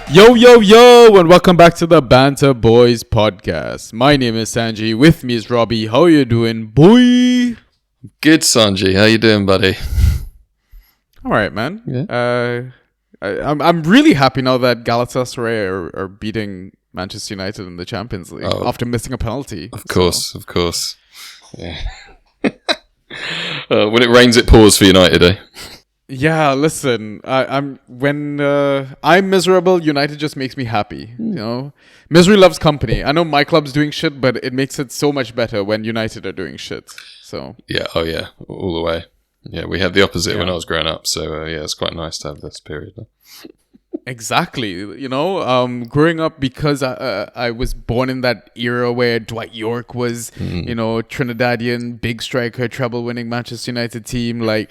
Yo, and welcome back to the Banter Boys podcast. My name is Sanji. With me is Robbie. How you doing, boy? Good, Sanji. How you doing, buddy? All right, man. Yeah. I'm really happy now that Galatasaray are beating Manchester United in the Champions League after missing a penalty. Of course. Yeah. When it rains, it pours for United, eh? Yeah, listen. I'm miserable. United just makes me happy. You know, misery loves company. I know my club's doing shit, but it makes it so much better when United are doing shit. So yeah, all the way. Yeah, we had the opposite when I was growing up. So it's quite nice to have this period. Exactly. You know, growing up, because I was born in that era where Dwight York was, Trinidadian, big striker, treble-winning Manchester United team. Like,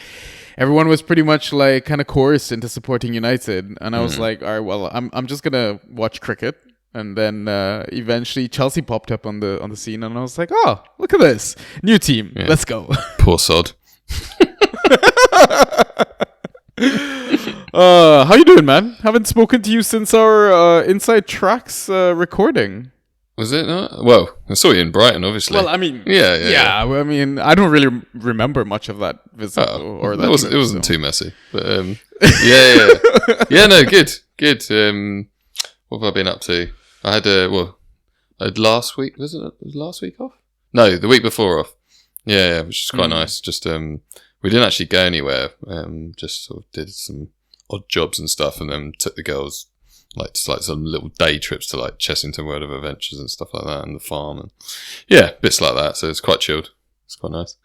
everyone was pretty much like kind of coerced into supporting United. And I was like, all right, well, I'm just going to watch cricket. And then eventually Chelsea popped up on the scene. And I was like, oh, look at this. New team. Yeah. Let's go. Poor sod. How you doing, man? Haven't spoken to you since our Inside Tracks recording. Was it not? Well, I saw you in Brighton, obviously. Well, I mean, yeah. Well, I mean, I don't really remember much of that visit or that. It wasn't too messy, but yeah. No, good. What have I been up to? I had last week. Was it last week off? No, the week before off. Yeah, which is quite nice. Just we didn't actually go anywhere. Just sort of did some odd jobs and stuff, and then took the girls like some little day trips to like Chessington World of Adventures and stuff like that, and the farm, and bits like that. So it's quite chilled. It's quite nice.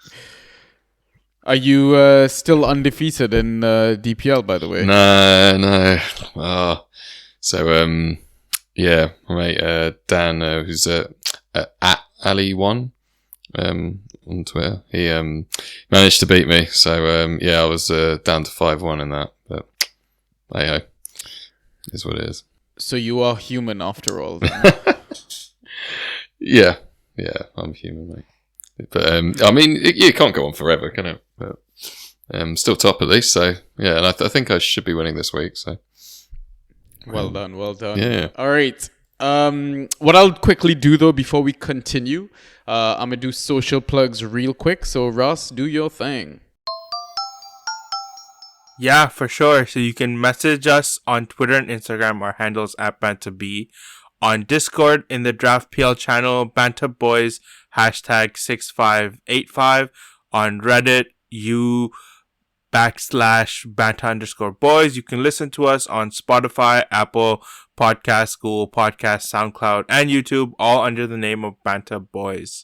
Are you still undefeated in DPL, by the way? No. My mate Dan, who's at Ali1 on Twitter, he managed to beat me. So I was down to 5-1 in that. But hey ho, is what it is. So you are human after all, then. Yeah, I'm human, mate. But I mean, you can't go on forever, can it? But still top at least. So yeah, and I think I should be winning this week. So well done. Yeah. All right. What I'll quickly do though before we continue, I'm gonna do social plugs real quick. So Ross, do your thing. Yeah, for sure. So you can message us on Twitter and Instagram. Our handles at BantaB. On Discord in the Draft PL channel, Banter Boys #6585. On Reddit, /Banta_Boys. You can listen to us on Spotify, Apple Podcasts, Google Podcasts, SoundCloud, and YouTube, all under the name of Banter Boys.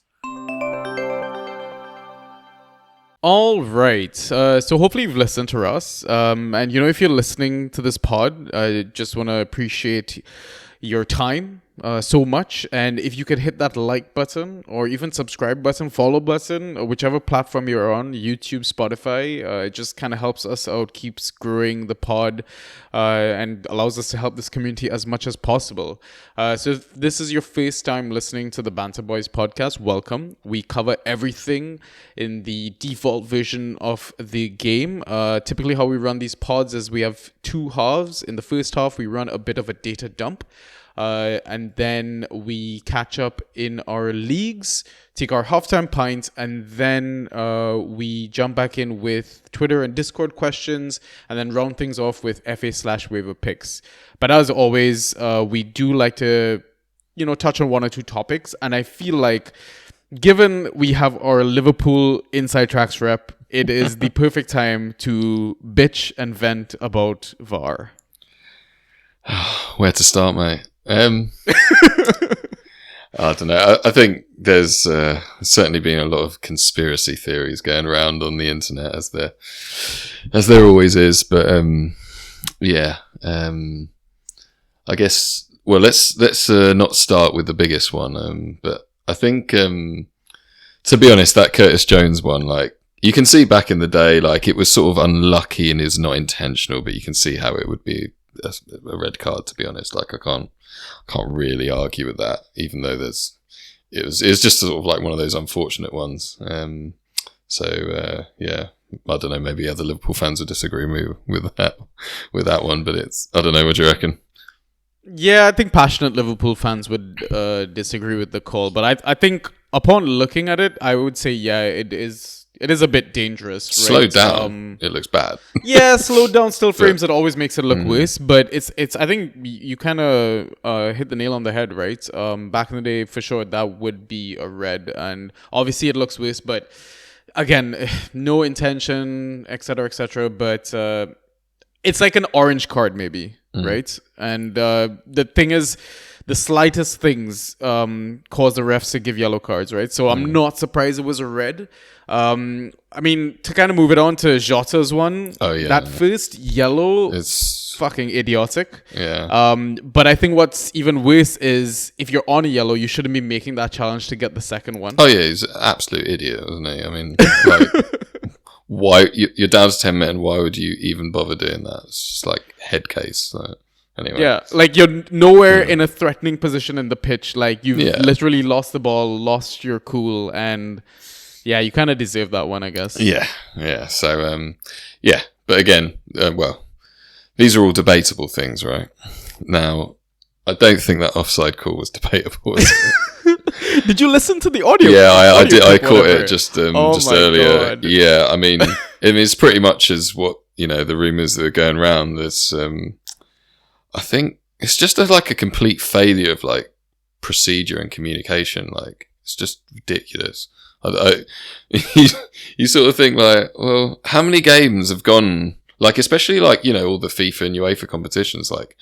All right. So hopefully you've listened to us. And if you're listening to this pod, I just want to appreciate your time so much. And if you could hit that like button or even subscribe button, follow button, or whichever platform you're on, YouTube, Spotify, it just kind of helps us out, keeps growing the pod, and allows us to help this community as much as possible. So if this is your first time listening to the Banter Boys podcast, welcome. We cover everything in the default version of the game. Typically how we run these pods is we have two halves. In the first half, we run a bit of a data dump. And then we catch up in our leagues, take our halftime pints, and then we jump back in with Twitter and Discord questions, and then round things off with FA/Waiver Picks. But as always, we do like to, touch on one or two topics, and I feel like given we have our Liverpool Inside Tracks rep, it is the perfect time to bitch and vent about VAR. Where to start, mate? I don't know. I think there's certainly been a lot of conspiracy theories going around on the internet, as there always is. But I guess. Well, let's not start with the biggest one. But I think, to be honest, that Curtis Jones one, like, you can see back in the day, like, it was sort of unlucky and is not intentional, but you can see how it would be a red card. To be honest, like, I can't really argue with that, even though it was just sort of like one of those unfortunate ones. I don't know, maybe other Liverpool fans would disagree with that one, but I don't know, what do you reckon? Yeah, I think passionate Liverpool fans would disagree with the call, but I think upon looking at it, I would say yeah, it is a bit dangerous. Slowed Right? down, it looks bad. Yeah, slowed down still frames But- it always makes it look worse, but it's I think you kind of hit the nail on the head, right? Back in the day, for sure, that would be a red, and obviously it looks worse, but again, no intention, etc., etc. But it's like an orange card, maybe, right? And the thing is, the slightest things cause the refs to give yellow cards, right? So I'm not surprised it was a red. I mean, to kind of move it on to Jota's one, Oh, yeah. that first yellow It's fucking idiotic. yeah. But I think what's even worse is if you're on a yellow, you shouldn't be making that challenge to get the second one. Oh yeah, he's an absolute idiot, isn't he? I mean, like, why you're down to 10 men? Why would you even bother doing that? It's just like head case. So, anyway, Yeah, like you're nowhere in a threatening position in the pitch. Like you've Yeah. literally lost the ball, lost your cool, and yeah, you kind of deserve that one, I guess. yeah. So, yeah. But again, well, these are all debatable things, right? Now, I don't think that offside call was debatable. Is it? Did you listen to the audio? Yeah, I audio did. I clip, caught whatever? it just Oh my earlier. God. Yeah, I mean, it's pretty much as what the rumors that are going around. There's, I think it's just like a complete failure of like procedure and communication. Like it's just ridiculous. You sort of think like, well, how many games have gone like, especially like all the FIFA and UEFA competitions? Like,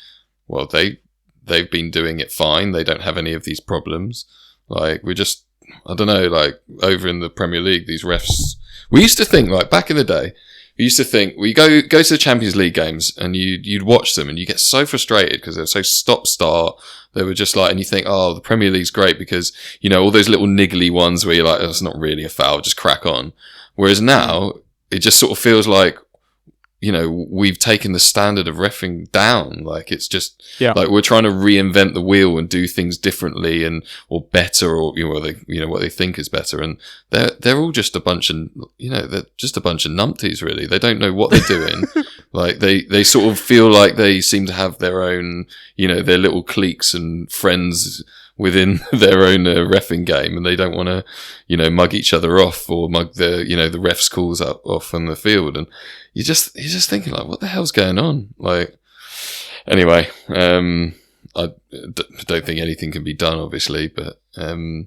well, they've been doing it fine. They don't have any of these problems. Like we're just, I don't know, like over in the Premier League, these refs, we used to think like back in the day, we used to think we go to the Champions League games and you'd watch them and you get so frustrated because they're so stop-start. They were just like, and you think, oh, the Premier League's great because, all those little niggly ones where you're like, oh, it's not really a foul, just crack on. Whereas now, it just sort of feels like, we've taken the standard of reffing down. Like it's just like we're trying to reinvent the wheel and do things differently or better or what they think is better. And they're all just a bunch of they're just a bunch of numpties really. They don't know what they're doing. Like they sort of feel like they seem to have their own their little cliques and friends within their own reffing game, and they don't want to mug each other off or mug the the refs calls off on the field. And you're just thinking like, what the hell's going on? Like, anyway, I don't think anything can be done, obviously, but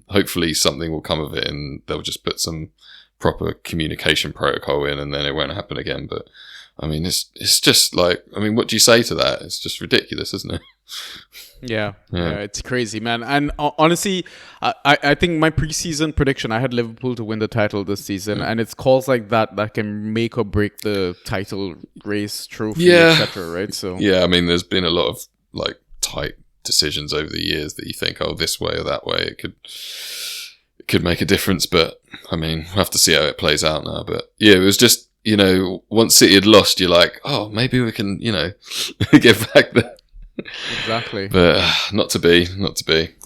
hopefully something will come of it, and they'll just put some proper communication protocol in, and then it won't happen again. But I mean, it's just like, I mean, what do you say to that? It's just ridiculous, isn't it? Yeah, it's crazy, man. And honestly, I think my preseason prediction, I had Liverpool to win the title this season, and it's calls like that can make or break the title race, trophy, etc. Right? So yeah, I mean, there's been a lot of like tight decisions over the years that you think, oh, this way or that way, it could make a difference. But I mean, we'll have to see how it plays out now. But yeah, it was just once City had lost, you're like, oh, maybe we can get back there. Exactly. But not to be.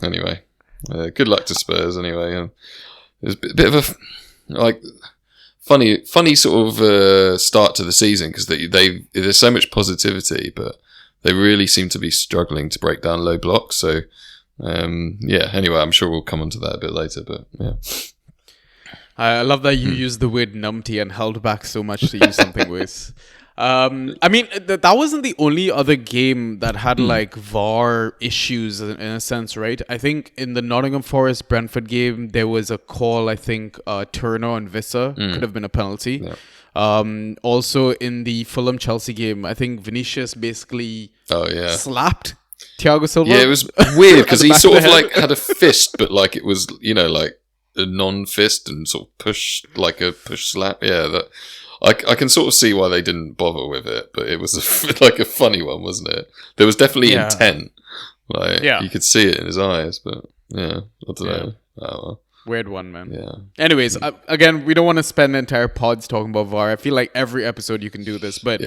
Anyway, good luck to Spurs. Anyway, it was a bit of a funny sort of start to the season because there's so much positivity, but they really seem to be struggling to break down low blocks. So anyway, I'm sure we'll come onto that a bit later. But yeah. I love that you used the word numpty and held back so much to use something worse. I mean, that wasn't the only other game that had like VAR issues in a sense, right? I think in the Nottingham Forest Brentford game, there was a call. I think Turner and Vissa could have been a penalty. Yeah. Also in the Fulham Chelsea game, I think Vinicius basically slapped Thiago Silva. Yeah, it was weird because he sort of like had a fist, but like it was like a non-fist and sort of push slap. Yeah, that. I can sort of see why they didn't bother with it, but it was like a funny one, wasn't it? There was definitely intent. Like, you could see it in his eyes, but yeah, I don't know. Oh, well. Weird one, man. Yeah. Anyways, again, we don't want to spend entire pods talking about VAR. I feel like every episode you can do this, but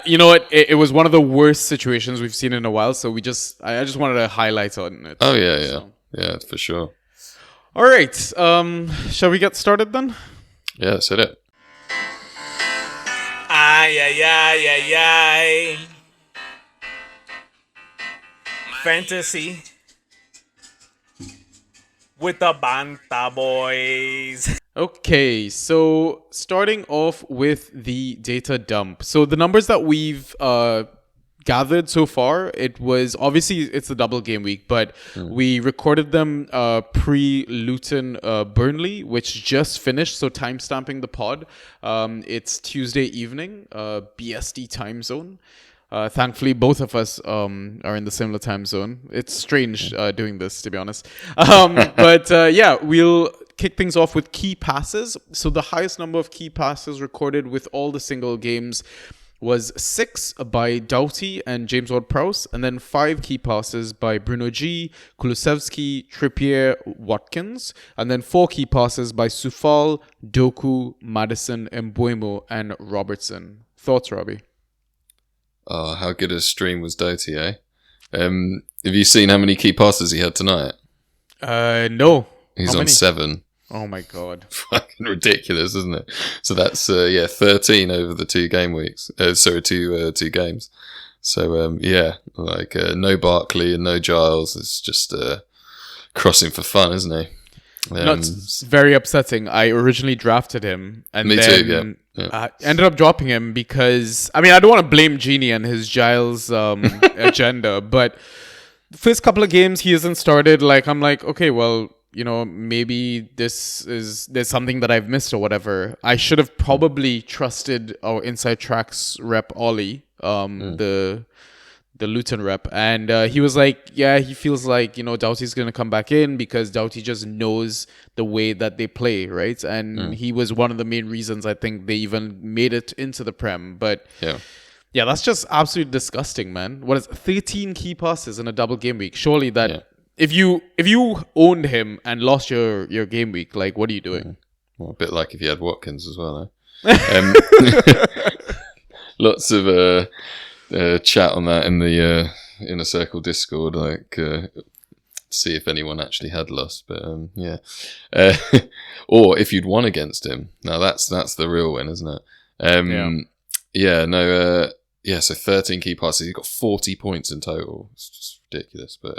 you know what? It was one of the worst situations we've seen in a while, so I just wanted to highlight on it. Oh yeah, yeah, for sure. All right, shall we get started then? Yeah, that's it. Ay, ay, ay, ay, ay. Fantasy with the Banta Boys. Okay, so starting off with the data dump. So the numbers that we've gathered so far, it was obviously it's a double game week, but we recorded them pre-Luton Burnley, which just finished. So timestamping the pod, it's Tuesday evening, BST time zone. Thankfully, both of us are in the similar time zone. It's strange doing this, to be honest. But yeah, we'll kick things off with key passes. So the highest number of key passes recorded with all the single games was 6 by Doughty and James Ward-Prowse, and then 5 key passes by Bruno G, Kulusevski, Trippier, Watkins, and then 4 key passes by Soufal, Doku, Maddison, Mbuemo, and Robertson. Thoughts, Robbie? Oh, how good a stream was Doughty, eh? Have you seen how many key passes he had tonight? No. He's on 7. Oh my god. Fucking ridiculous, isn't it? So that's 13 over the 2 game weeks. Two games. So no Barkley and no Giles. It's just crossing for fun, isn't he? No, it's very upsetting. I originally drafted him, and me then too, yeah. Ended up dropping him because I don't want to blame Genie and his Giles agenda, but the first couple of games he hasn't started. I'm like, okay, well, maybe there's something that I've missed or whatever. I should have probably trusted our Inside Tracks rep Ollie, the Luton rep, and he was like, yeah, he feels like Doughty's gonna come back in because Doughty just knows the way that they play, right? And he was one of the main reasons I think they even made it into the Prem. But yeah, that's just absolutely disgusting, man. What is 13 key passes in a double game week? Surely that if you owned him and lost your game week, what are you doing? Well, a bit like if you had Watkins as well, eh? Lots of chat on that in the Inner Circle Discord, see if anyone actually had lost, but or if you'd won against him. Now that's the real win, isn't it? So 13 key passes. He got 40 points in total. It's just ridiculous. But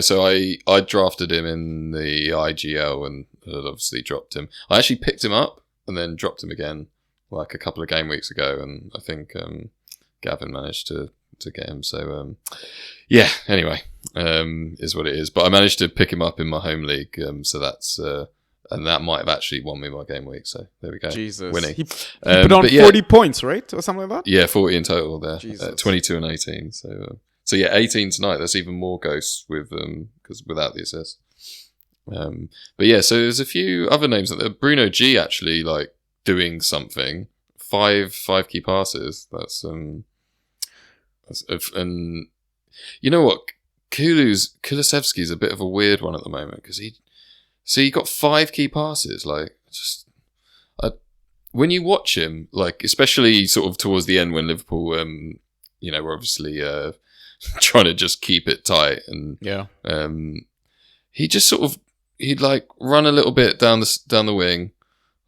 so I drafted him in the IGL and obviously dropped him. I actually picked him up and then dropped him again a couple of game weeks ago, and I think Gavin managed to get him. So anyway, is what it is. But I managed to pick him up in my home league. So that's and that might have actually won me my game week. So there we go. Jesus, winning. He put on 40 points, right, or something like that. Yeah, 40 in total there. 22 and 18. So 18 tonight. That's even more ghosts with because without the assist. So there's a few other names that Bruno G actually doing something. 5 key passes. That's and you know what, Kulusevski's a bit of a weird one at the moment because he got 5 key passes. When you watch him, especially sort of towards the end when Liverpool, were obviously trying to just keep it tight, and he just sort of he'd run a little bit down the wing.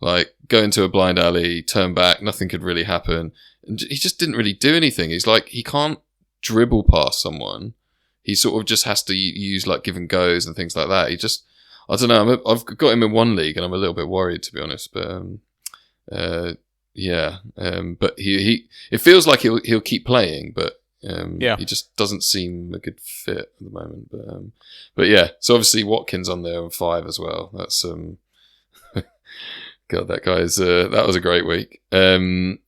Go into a blind alley, turn back, nothing could really happen. And he just didn't really do anything. He's he can't dribble past someone. He sort of just has to use give and goes and things like that. He just, I don't know, I've got him in one league and I'm a little bit worried, to be honest. But but he it feels like he'll keep playing, but he just doesn't seem a good fit at the moment. But yeah, so obviously Watkins on there on 5 as well. That's God, that guy's that was a great week. And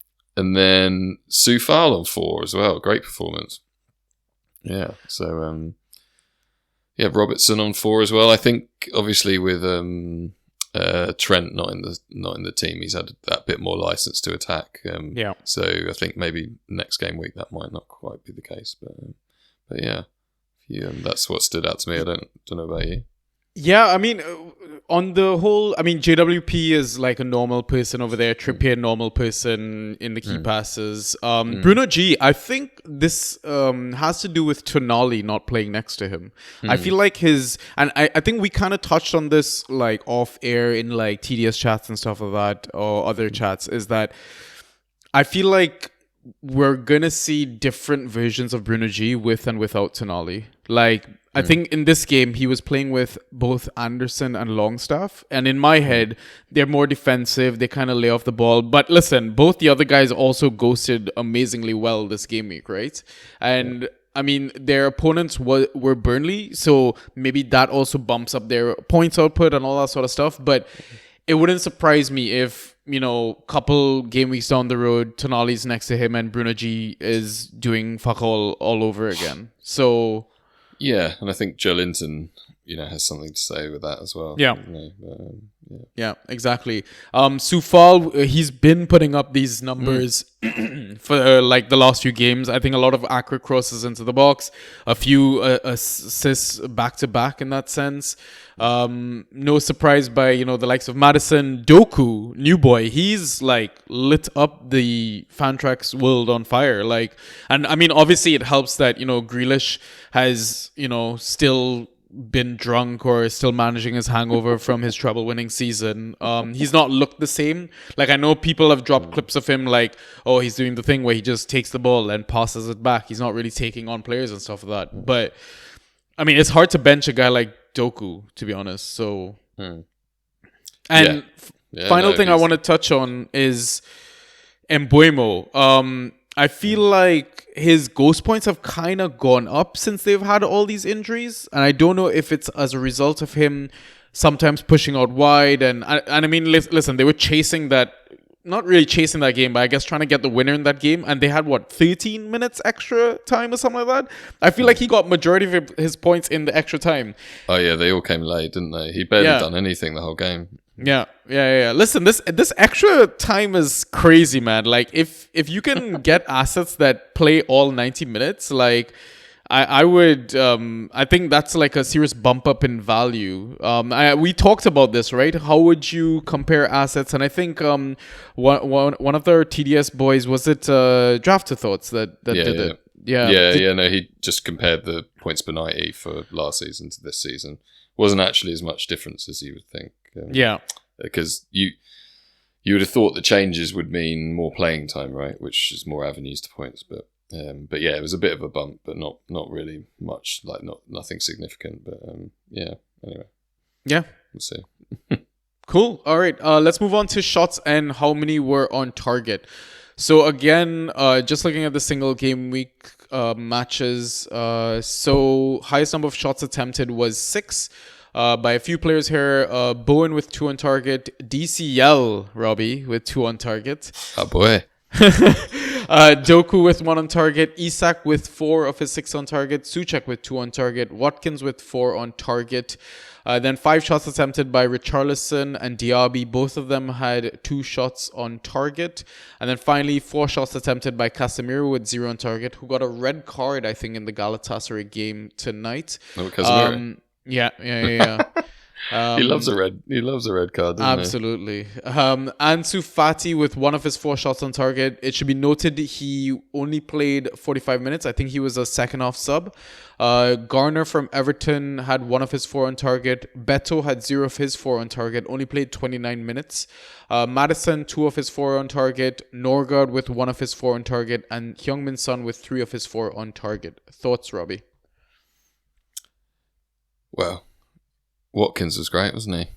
then Soufal on 4 as well. Great performance. Yeah. So Robertson on 4 as well. I think obviously with Trent not in the team, he's had that bit more license to attack. So I think maybe next game week that might not quite be the case. But yeah, that's what stood out to me. I don't know about you. Yeah, on the whole, JWP is a normal person over there. Trippier, normal person in the key passes. Bruno G, I think this has to do with Tonali not playing next to him. I feel like I think we kind of touched on this off air in TDS chats and stuff like that, or other chats, is that I feel like we're gonna see different versions of Bruno G with and without Tonali. Like, I think in this game he was playing with both Anderson and Longstaff, and in my head they're more defensive. They kind of lay off the ball. But listen, both the other guys also ghosted amazingly well this game week, right? And I mean, their opponents were Burnley, so maybe that also bumps up their points output and all that sort of stuff. But it wouldn't surprise me if, couple game weeks down the road, Tonali's next to him and Bruno G is doing fuck all over again. So yeah, and I think Joe Linton, has something to say with that as well. Yeah. Yeah, exactly. Soufal, he's been putting up these numbers for the last few games. I think a lot of accurate crosses into the box, a few assists back to back in that sense. No surprise by the likes of Madison. Doku, new boy, he's lit up the Fantrax world on fire. And I mean, obviously it helps that Grealish has still been drunk or still managing his hangover from his treble-winning season. He's not looked the same. I know people have dropped clips of him he's doing the thing where he just takes the ball and passes it back. He's not really taking on players and stuff like that. But I mean, it's hard to bench a guy like Doku, to be honest. So, and final thing I want to touch on is Mbuemo. I feel like his ghost points have kind of gone up since they've had all these injuries. And I don't know if it's as a result of him sometimes pushing out wide. And I mean, listen, they were chasing that, not really chasing that game, but I guess trying to get the winner in that game. And they had, 13 minutes extra time or something like that? I feel like he got majority of his points in the extra time. Oh, yeah, they all came late, didn't they? He barely done anything the whole game. Yeah. Listen, this extra time is crazy, man. If you can get assets that play all 90 minutes, I would. I think that's a serious bump up in value. We talked about this, right? How would you compare assets? And I think one of their TDS boys, was it Drafter Thoughts that did it? No, he just compared the points per 90 for last season to this season. Wasn't actually as much difference as you would think. Because you would have thought the changes would mean more playing time, right? Which is more avenues to points, but yeah, it was a bit of a bump, but not really much, nothing significant. But anyway, we'll see. Cool. All right, let's move on to shots and how many were on target. So again, just looking at the single game week matches, so highest number of shots attempted was 6. By a few players here. Bowen with 2 on target. DCL, Robbie, with 2 on target. Oh, boy. Doku with 1 on target. Isak with 4 of his 6 on target. Souček with 2 on target. Watkins with 4 on target. Then 5 shots attempted by Richarlison and Diaby. Both of them had 2 shots on target. And then finally, 4 shots attempted by Casemiro with 0 on target, who got a red card, I think, in the Galatasaray game tonight. Oh, Casemiro. Yeah. He loves a red card, doesn't absolutely. Ansu Fati with 1 of his 4 shots on target. It should be noted he only played 45 minutes. I think he was a second half sub. Garner from Everton had 1 of his 4 on target. Beto had 0 of his 4 on target. Only played 29 minutes. Madison 2 of his 4 on target. Norgard with 1 of his 4 on target, and Heung-min Son with 3 of his 4 on target. Thoughts, Robbie? Well, Watkins was great, wasn't he?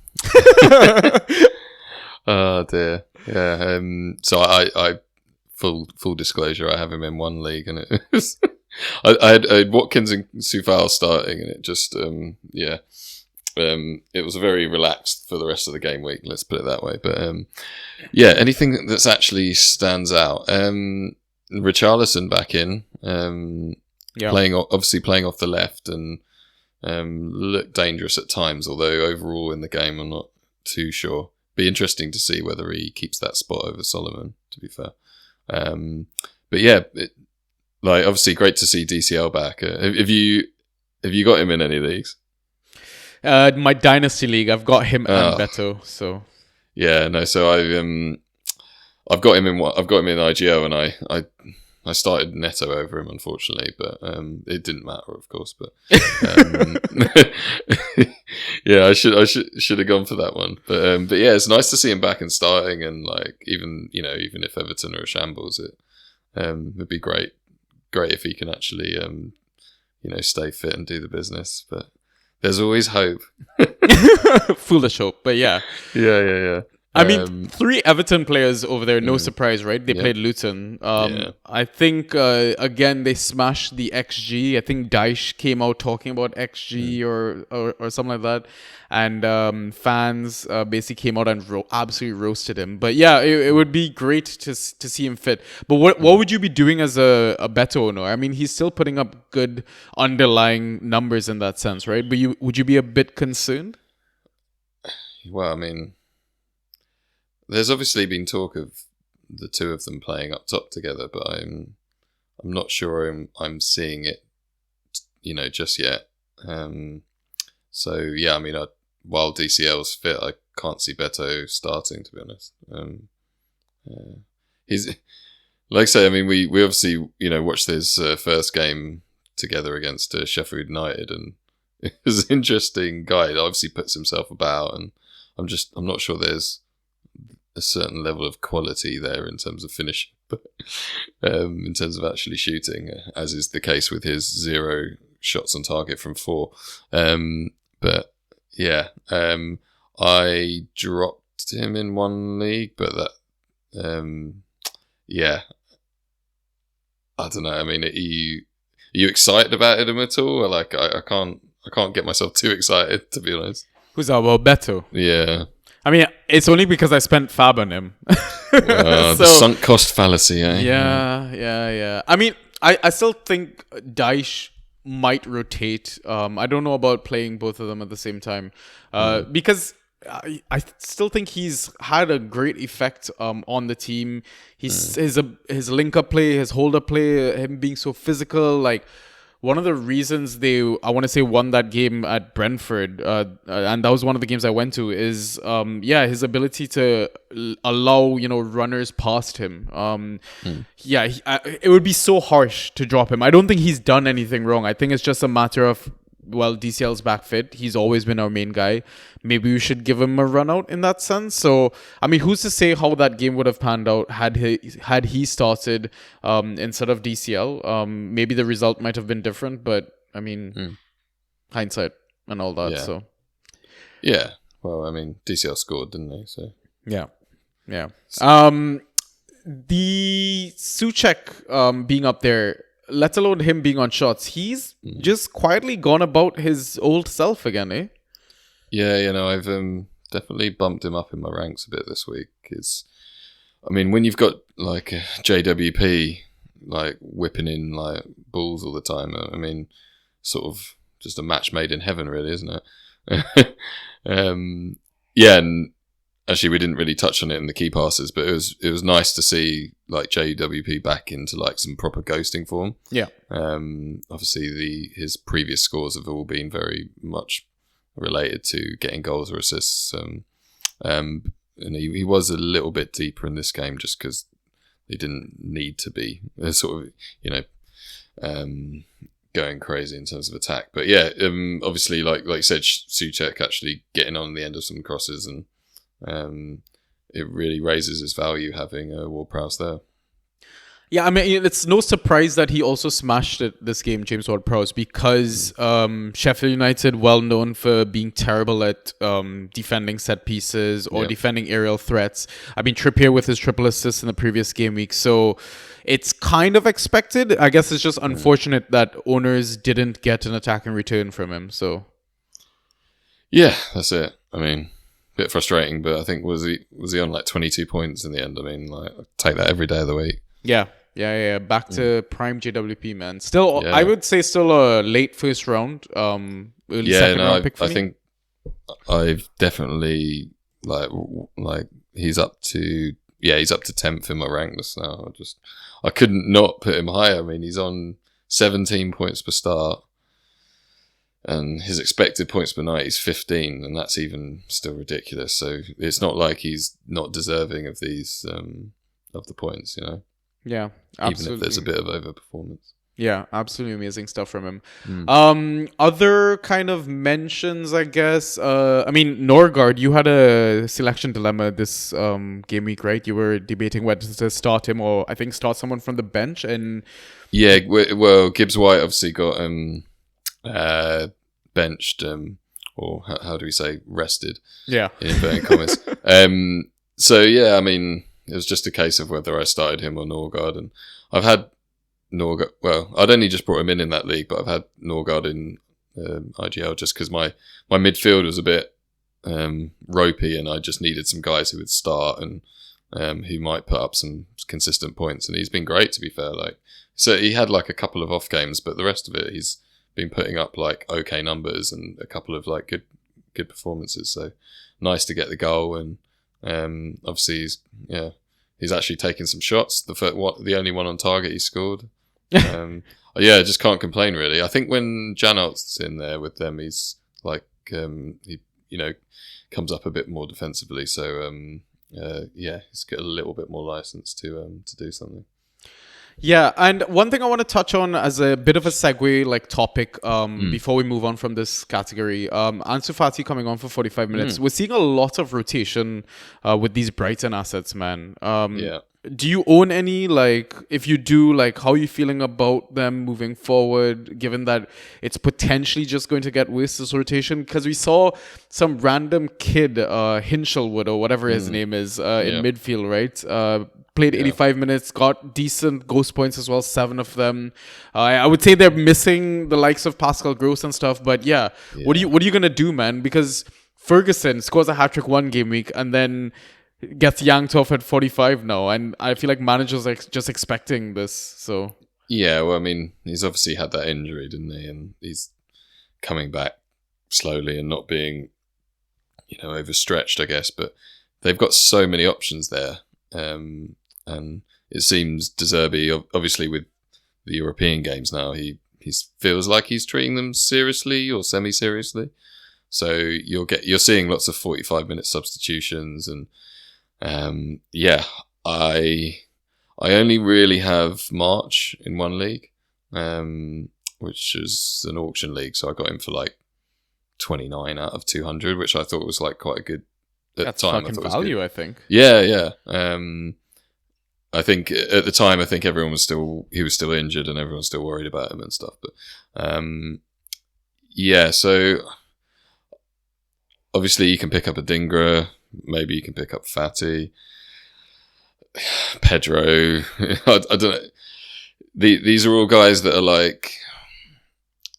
Oh dear, yeah. So I full disclosure, I have him in one league, and it was I had Watkins and Soufal starting, and it just it was very relaxed for the rest of the game week. Let's put it that way. But anything that's actually stands out. Richarlison back in, playing off the left and. Looked dangerous at times, although overall in the game I'm not too sure. Be interesting to see whether he keeps that spot over Solomon, to be fair. But yeah, obviously great to see DCL back. Have you got him in any leagues? My Dynasty League, I've got him and Beto. So yeah, no. So I've got him in IGO, and I started Neto over him, unfortunately, but it didn't matter, of course. But yeah, I should have gone for that one. But yeah, it's nice to see him back and starting, and even if Everton are a shambles, It'd be great if he can actually, stay fit and do the business. But there's always hope. Foolish hope, but yeah. Yeah. I mean, 3 Everton players over there, no surprise, right? They Yeah. played Luton. Yeah. I think, again, they smashed the XG. I think Daesh came out talking about XG or something like that. And fans basically came out and absolutely roasted him. But yeah, it would be great to see him fit. But what would you be doing as a better owner? I mean, he's still putting up good underlying numbers in that sense, right? But would you be a bit concerned? Well, I mean, there's obviously been talk of the two of them playing up top together, but I'm not sure I'm seeing it, just yet. So yeah, I mean, while DCL's fit, I can't see Beto starting, to be honest. He's like I say, I mean, we obviously watched his first game together against Sheffield United, and it was an interesting guy. He obviously puts himself about, and I'm not sure there's a certain level of quality there in terms of finishing, but in terms of actually shooting, as is the case with his 0 shots on target from 4. But yeah, I dropped him in one league, but that, yeah, I don't know. I mean, are you excited about him at all? Like, I can't get myself too excited, to be honest. Who's that? Well, Beto. Yeah. I mean, it's only because I spent fab on him. The sunk cost fallacy, eh? Yeah. I mean, I still think Daesh might rotate. I don't know about playing both of them at the same time. Because I still think he's had a great effect on the team. His link-up play, his hold-up play, him being so physical, like... One of the reasons I want to say, won that game at Brentford, and that was one of the games I went to, is, his ability to allow, runners past him. Yeah, it would be so harsh to drop him. I don't think he's done anything wrong. I think it's just a matter of, well, DCL's back fit. He's always been our main guy. Maybe we should give him a run out in that sense. So, I mean, who's to say how that game would have panned out had he started instead of DCL? Maybe the result might have been different, but I mean, hindsight and all that. Yeah. So, yeah. Well, I mean, DCL scored, didn't they? So yeah. The Souček being up there, let alone him being on shots, he's just quietly gone about his old self again, eh? Yeah, I've definitely bumped him up in my ranks a bit this week. I mean, when you've got like a JWP like whipping in like balls all the time, I mean, sort of just a match made in heaven, really, isn't it? Yeah, and actually, we didn't really touch on it in the key passes, but it was nice to see like JWP back into like some proper ghosting form. Yeah. Obviously, his previous scores have all been very much related to getting goals or assists. And he was a little bit deeper in this game just because he didn't need to be sort of going crazy in terms of attack. But yeah, obviously, like you said, Souček actually getting on the end of some crosses, and it really raises his value having Ward-Prowse there. Yeah, I mean, it's no surprise that he also smashed it this game, James Ward-Prowse, because Sheffield United, well known for being terrible at defending set pieces or defending aerial threats. I mean, Trippier with his triple assist in the previous game week. So it's kind of expected. I guess it's just unfortunate that owners didn't get an attacking return from him. So yeah, that's it. I mean, a bit frustrating, but I think was he on like 22 points in the end? I mean, like, I'd take that every day of the week. Yeah. Back to prime JWP, man. Still, I would say still a late first round, early second round pick for me. I think I've definitely like he's up to 10th in my ranks now. I couldn't not put him higher. I mean, he's on 17 points per start, and his expected points per night is 15, and that's even still ridiculous. So it's not like he's not deserving of these of the points, Yeah, absolutely. Even if there's a bit of overperformance. Yeah, absolutely amazing stuff from him. Hmm. Other kind of mentions, I guess. I mean, Norgard, you had a selection dilemma this game week, right? You were debating whether to start him or I think start someone from the bench. And Yeah, well, Gibbs White obviously got benched, or how do we say rested yeah, in inverted commas. So yeah, I mean, it was just a case of whether I started him or Norgard, and I've had Norgard. Well, I'd only just brought him in that league, but I've had Norgard in IGL just because my midfield was a bit ropey, and I just needed some guys who would start and who might put up some consistent points. And he's been great, to be fair. Like, so he had like a couple of off games, but the rest of it, he's been putting up like okay numbers and a couple of like good performances. So nice to get the goal, and obviously he's actually taken some shots. The only one on target he scored. Yeah, just can't complain really. I think when Janot's in there with them, he's like he comes up a bit more defensively. So he's got a little bit more license to do something. yeah. And one thing I want to touch on as a bit of a segue, like topic, before we move on from this category, Ansu Fati coming on for 45 minutes. We're seeing a lot of rotation with these Brighton assets, man. Yeah. Do you own any? Like, if you do, like, how are you feeling about them moving forward, given that it's potentially just going to get worse, this rotation? Because we saw some random kid, Hinchelwood or whatever his name is, in midfield, right? Played 85 minutes, got decent ghost points as well, 7 of them. I would say they're missing the likes of Pascal Gross and stuff, but yeah. What are you gonna do, man? Because Ferguson scores a hat-trick one game week and then gets yanked off at 45 now, and I feel like managers are just expecting this. So yeah, well, I mean, he's obviously had that injury, didn't he? And he's coming back slowly and not being, overstretched, I guess. But they've got so many options there, and it seems De Zerbi, obviously with the European games now, he feels like he's treating them seriously or semi-seriously. So you're seeing lots of 45-minute substitutions and. I only really have March in one league, which is an auction league. So I got him for like 29 out of 200, which I thought was like quite a good at that's the time. fucking value, I think. Yeah. I think at the time, everyone was still injured and everyone was still worried about him and stuff. But so obviously you can pick up a Dingra. Maybe you can pick up Fati, Pedro. I don't know. These are all guys that are like,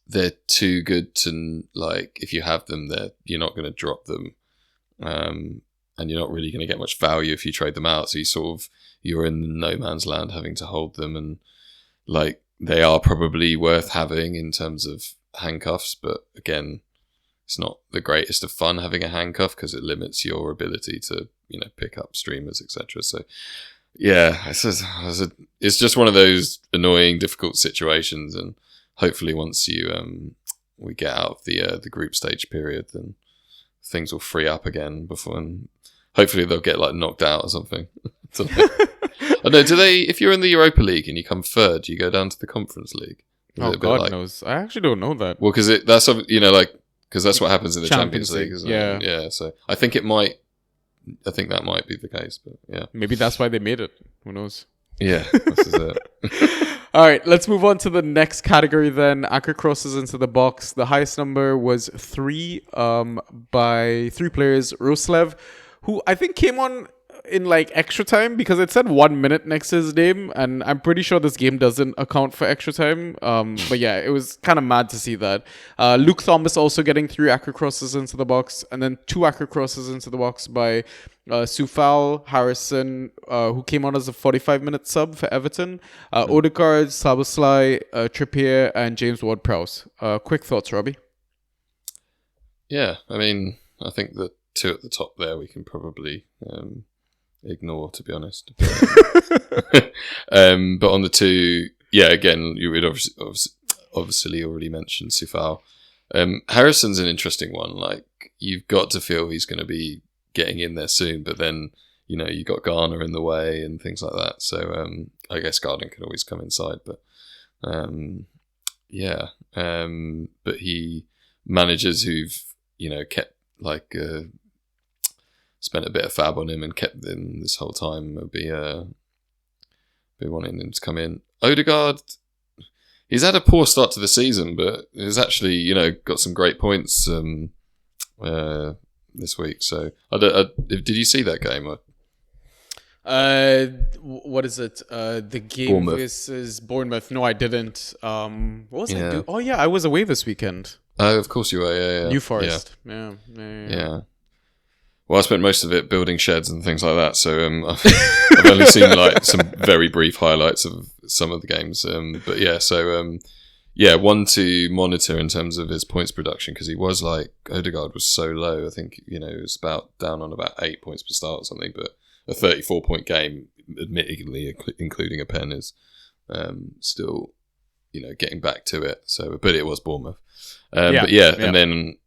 they're too good to, like, if you have them, you're not going to drop them, and you're not really going to get much value if you trade them out. So you're in no man's land having to hold them, and like they are probably worth having in terms of handcuffs, but again. It's not the greatest of fun having a handcuff because it limits your ability to, pick up streamers, etc. So, yeah, it's just one of those annoying, difficult situations. And hopefully, once we get out of the group stage period, then things will free up again and hopefully they'll get like knocked out or something. I don't know. Do they? If you're in the Europa League and you come third, do you go down to the Conference League? Oh, God knows. I actually don't know that. Well, because that's what happens in the Champions League, isn't it? Yeah. So I think that might be the case, but yeah. Maybe that's why they made it. Who knows? Yeah, this is it. All right, let's move on to the next category then. Anchor crosses into the box. The highest number was 3 by 3 players. Roslev, who I think came on in like extra time because it said 1 minute next to his name, and I'm pretty sure this game doesn't account for extra time. But yeah, it was kind of mad to see that. Luke Thomas also getting 3 acro crosses into the box, and then 2 acro crosses into the box by Soufal, Harrison, who came on as a 45-minute sub for Everton, Odegaard, Szoboszlai, Trippier, and James Ward-Prowse. Quick thoughts, Robbie? Yeah, I mean, I think the 2 at the top there we can probably ignore, to be honest. But on the 2, yeah, again, you would obviously already mentioned Soufal. Harrison's an interesting one. Like, you've got to feel he's going to be getting in there soon, but then you got Garner in the way and things like that. So I guess Garden can always come inside, but But managers who've kept spent a bit of fab on him and kept him this whole time will be wanting him to come in. Odegaard, he's had a poor start to the season, but he's actually got some great points this week. So did you see that game? What is it? The game Bournemouth. versus Bournemouth. No, I didn't. What was I Yeah. doing? Oh yeah, I was away this weekend. Oh, of course you were. Yeah. New Forest. Yeah. Well, I spent most of it building sheds and things like that, so I've only seen some very brief highlights of some of the games. But yeah, so one to monitor in terms of his points production, because he was Odegaard was so low. I think it was down on about 8 points per start or something. But a 34-point game, admittedly including a pen, is still getting back to it. So, but it was Bournemouth. And then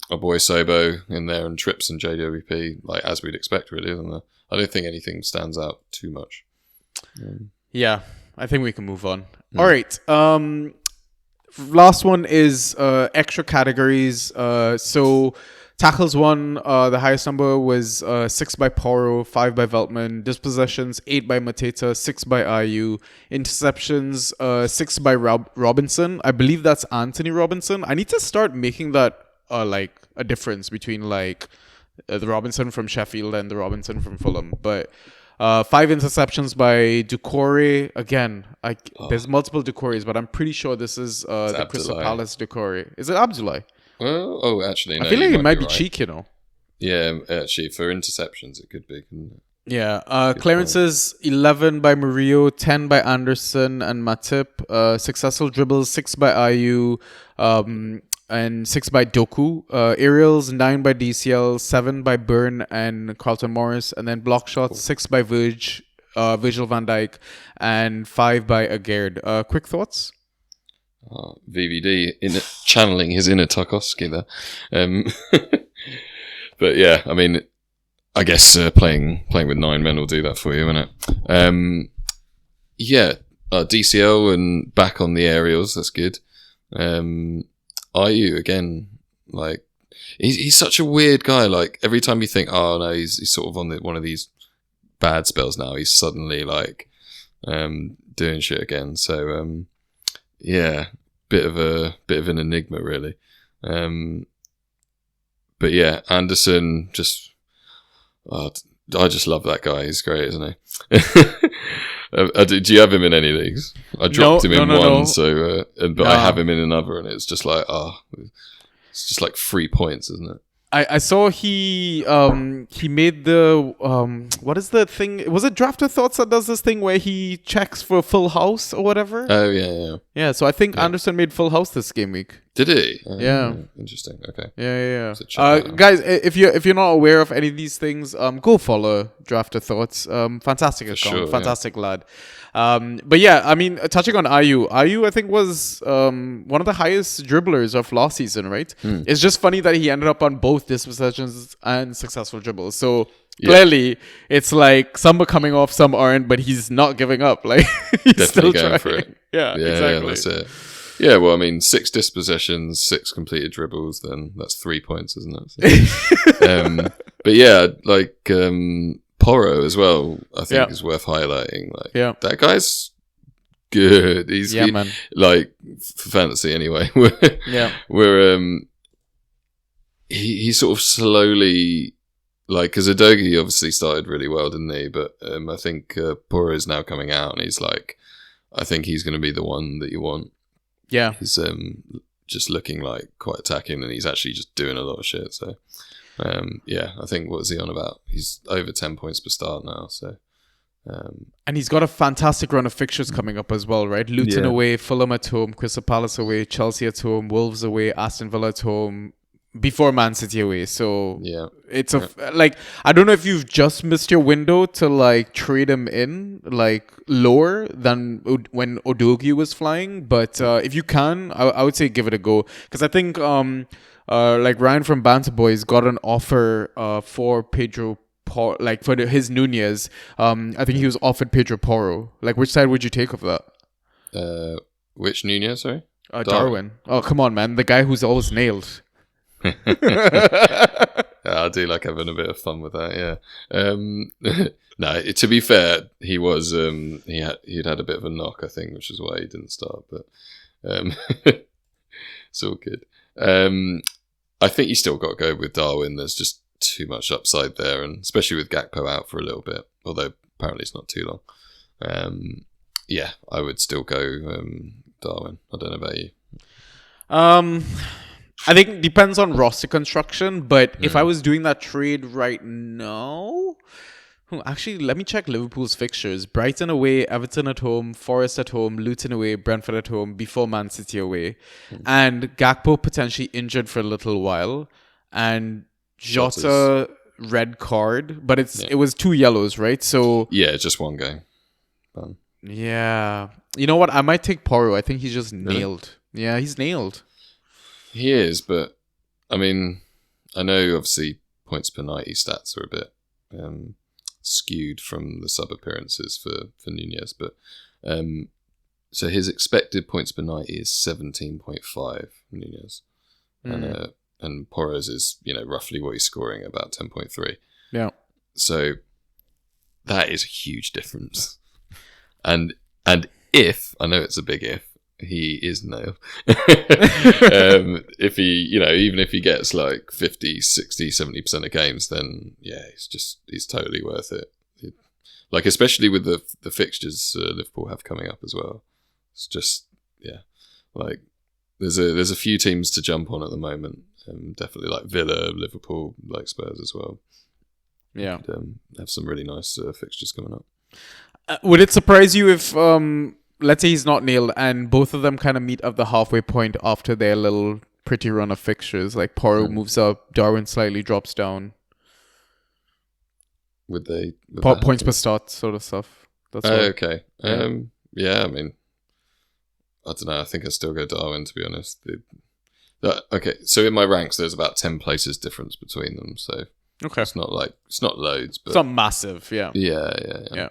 our boy Sobo in there, and Trips and JWP, as we'd expect, really, isn't there? I don't think anything stands out too much. Yeah, I think we can move on. All right. Last one is extra categories. So tackles won. The highest number was 6 by Porro, 5 by Veltman. Dispossessions 8 by Mateta, 6 by Ayew. Interceptions 6 by Robinson. I believe that's Anthony Robinson. I need to start making that a difference between the Robinson from Sheffield and the Robinson from Fulham. But 5 interceptions by Doucouré. Again, there's multiple Doucourés, but I'm pretty sure this is the Crystal Palace Doucouré. Is it Abdoulaye? Well, actually, no. I feel like it might be right. cheek, Yeah, actually, for interceptions, it could be, couldn't it? Yeah. Clearances 11 by Murillo, 10 by Anderson and Matip. Successful dribbles 6 by Ayew, and 6 by Doku. Aerials 9 by DCL, 7 by Byrne and Carlton Morris, and then block shots 6 by Virgil van Dijk, and 5 by Agerd. Quick thoughts? VVD channeling his inner Tarkovsky there. But yeah, I mean, I guess playing with 9 men will do that for you, won't it? DCL and back on the aerials, that's good. Ayew again, he's such a weird guy. Every time you think, oh no, he's sort of on one of these bad spells now, he's suddenly doing shit again. So bit of an enigma, really. But yeah, Anderson, I just love that guy. He's great, isn't he? Do you have him in any leagues? I dropped him in one. No. So but I have him in another, and it's just it's just 3 points, isn't it? I saw he made the what is the thing? Was it Drafter Thoughts that does this thing where he checks for full house or whatever? Oh yeah. Yeah, so I think Anderson made full house this game week. Did he? Yeah. Interesting. Okay. Yeah. So check that out. Guys, if you're not aware of any of these things, go follow Drafter Thoughts. Fantastic account, sure, fantastic lad. But yeah, I mean, touching on Ayew I think was one of the highest dribblers of last season, right? It's just funny that he ended up on both dispossessions and successful dribbles. So clearly, it's some are coming off, some aren't, but he's not giving up. He's still going trying. for it. Yeah, exactly. Yeah, that's it. Yeah, well, I mean, 6 dispossessions, 6 completed dribbles, then that's 3 points, isn't it? So, but yeah, Porro as well, I think is worth highlighting. That guy's good. Man. For fantasy anyway. He sort of slowly, because Udogie obviously started really well, didn't he? But I think Porro is now coming out, and he's I think he's going to be the one that you want. Yeah. He's just looking quite attacking, and he's actually just doing a lot of shit. So, I think, what was he on about? He's over 10 points per start now. So, and he's got a fantastic run of fixtures coming up as well, right? Luton away, Fulham at home, Crystal Palace away, Chelsea at home, Wolves away, Aston Villa at home, before Man City away. So it's I don't know if you've just missed your window to trade him in lower than when Udogie was flying, but if you can, I would say give it a go, because I think Ryan from Banter Boys got an offer for Pedro for his Nunez. I think he was offered Pedro Porro. Which side would you take of that? Which Nunez? Sorry, Darwin. Oh, come on, man. The guy who's always nailed. Yeah, I do like having a bit of fun with that. Yeah. No, to be fair, he was he'd had a bit of a knock, I think, which is why he didn't start. But it's all good. I think you still got to go with Darwin. There's just too much upside there, and especially with Gakpo out for a little bit, although apparently it's not too long. Yeah, I would still go Darwin. I don't know about you. I think it depends on roster construction, but if I was doing that trade right now, actually, let me check Liverpool's fixtures. Brighton away, Everton at home, Forest at home, Luton away, Brentford at home, before Man City away. And Gakpo potentially injured for a little while. And Jota red card, but it was 2 yellows, right? So yeah, just one game. Yeah. You know what? I might take Porro. I think he's just nailed. Yeah, he's nailed. He is, but I mean, I know obviously points per 90 stats are a bit skewed from the sub appearances for Nunez, but so his expected points per 90 is 17.5 Nunez, and Porro's is roughly what he's scoring, about 10.3. Yeah. So that is a huge difference, and if I know it's a big if. He is nailed. If he, even if he gets like 50, 60, 70% of games, then yeah, he's totally worth it. Like, especially with the fixtures Liverpool have coming up as well. It's just, yeah, like there's a few teams to jump on at the moment. Definitely like Villa, Liverpool, like Spurs as well. Yeah. And, have some really nice fixtures coming up. Would it surprise you if let's say he's not nailed and both of them kind of meet up the halfway point after their little pretty run of fixtures? Like Porro moves up, Darwin slightly drops down. Would they points per start sort of stuff? That's okay. Yeah, I mean, I don't know. I think I'd still go Darwin, to be honest. Okay, so in my ranks, there's about 10 places difference between them. So okay, it's not loads, but it's not massive. Yeah. Yeah.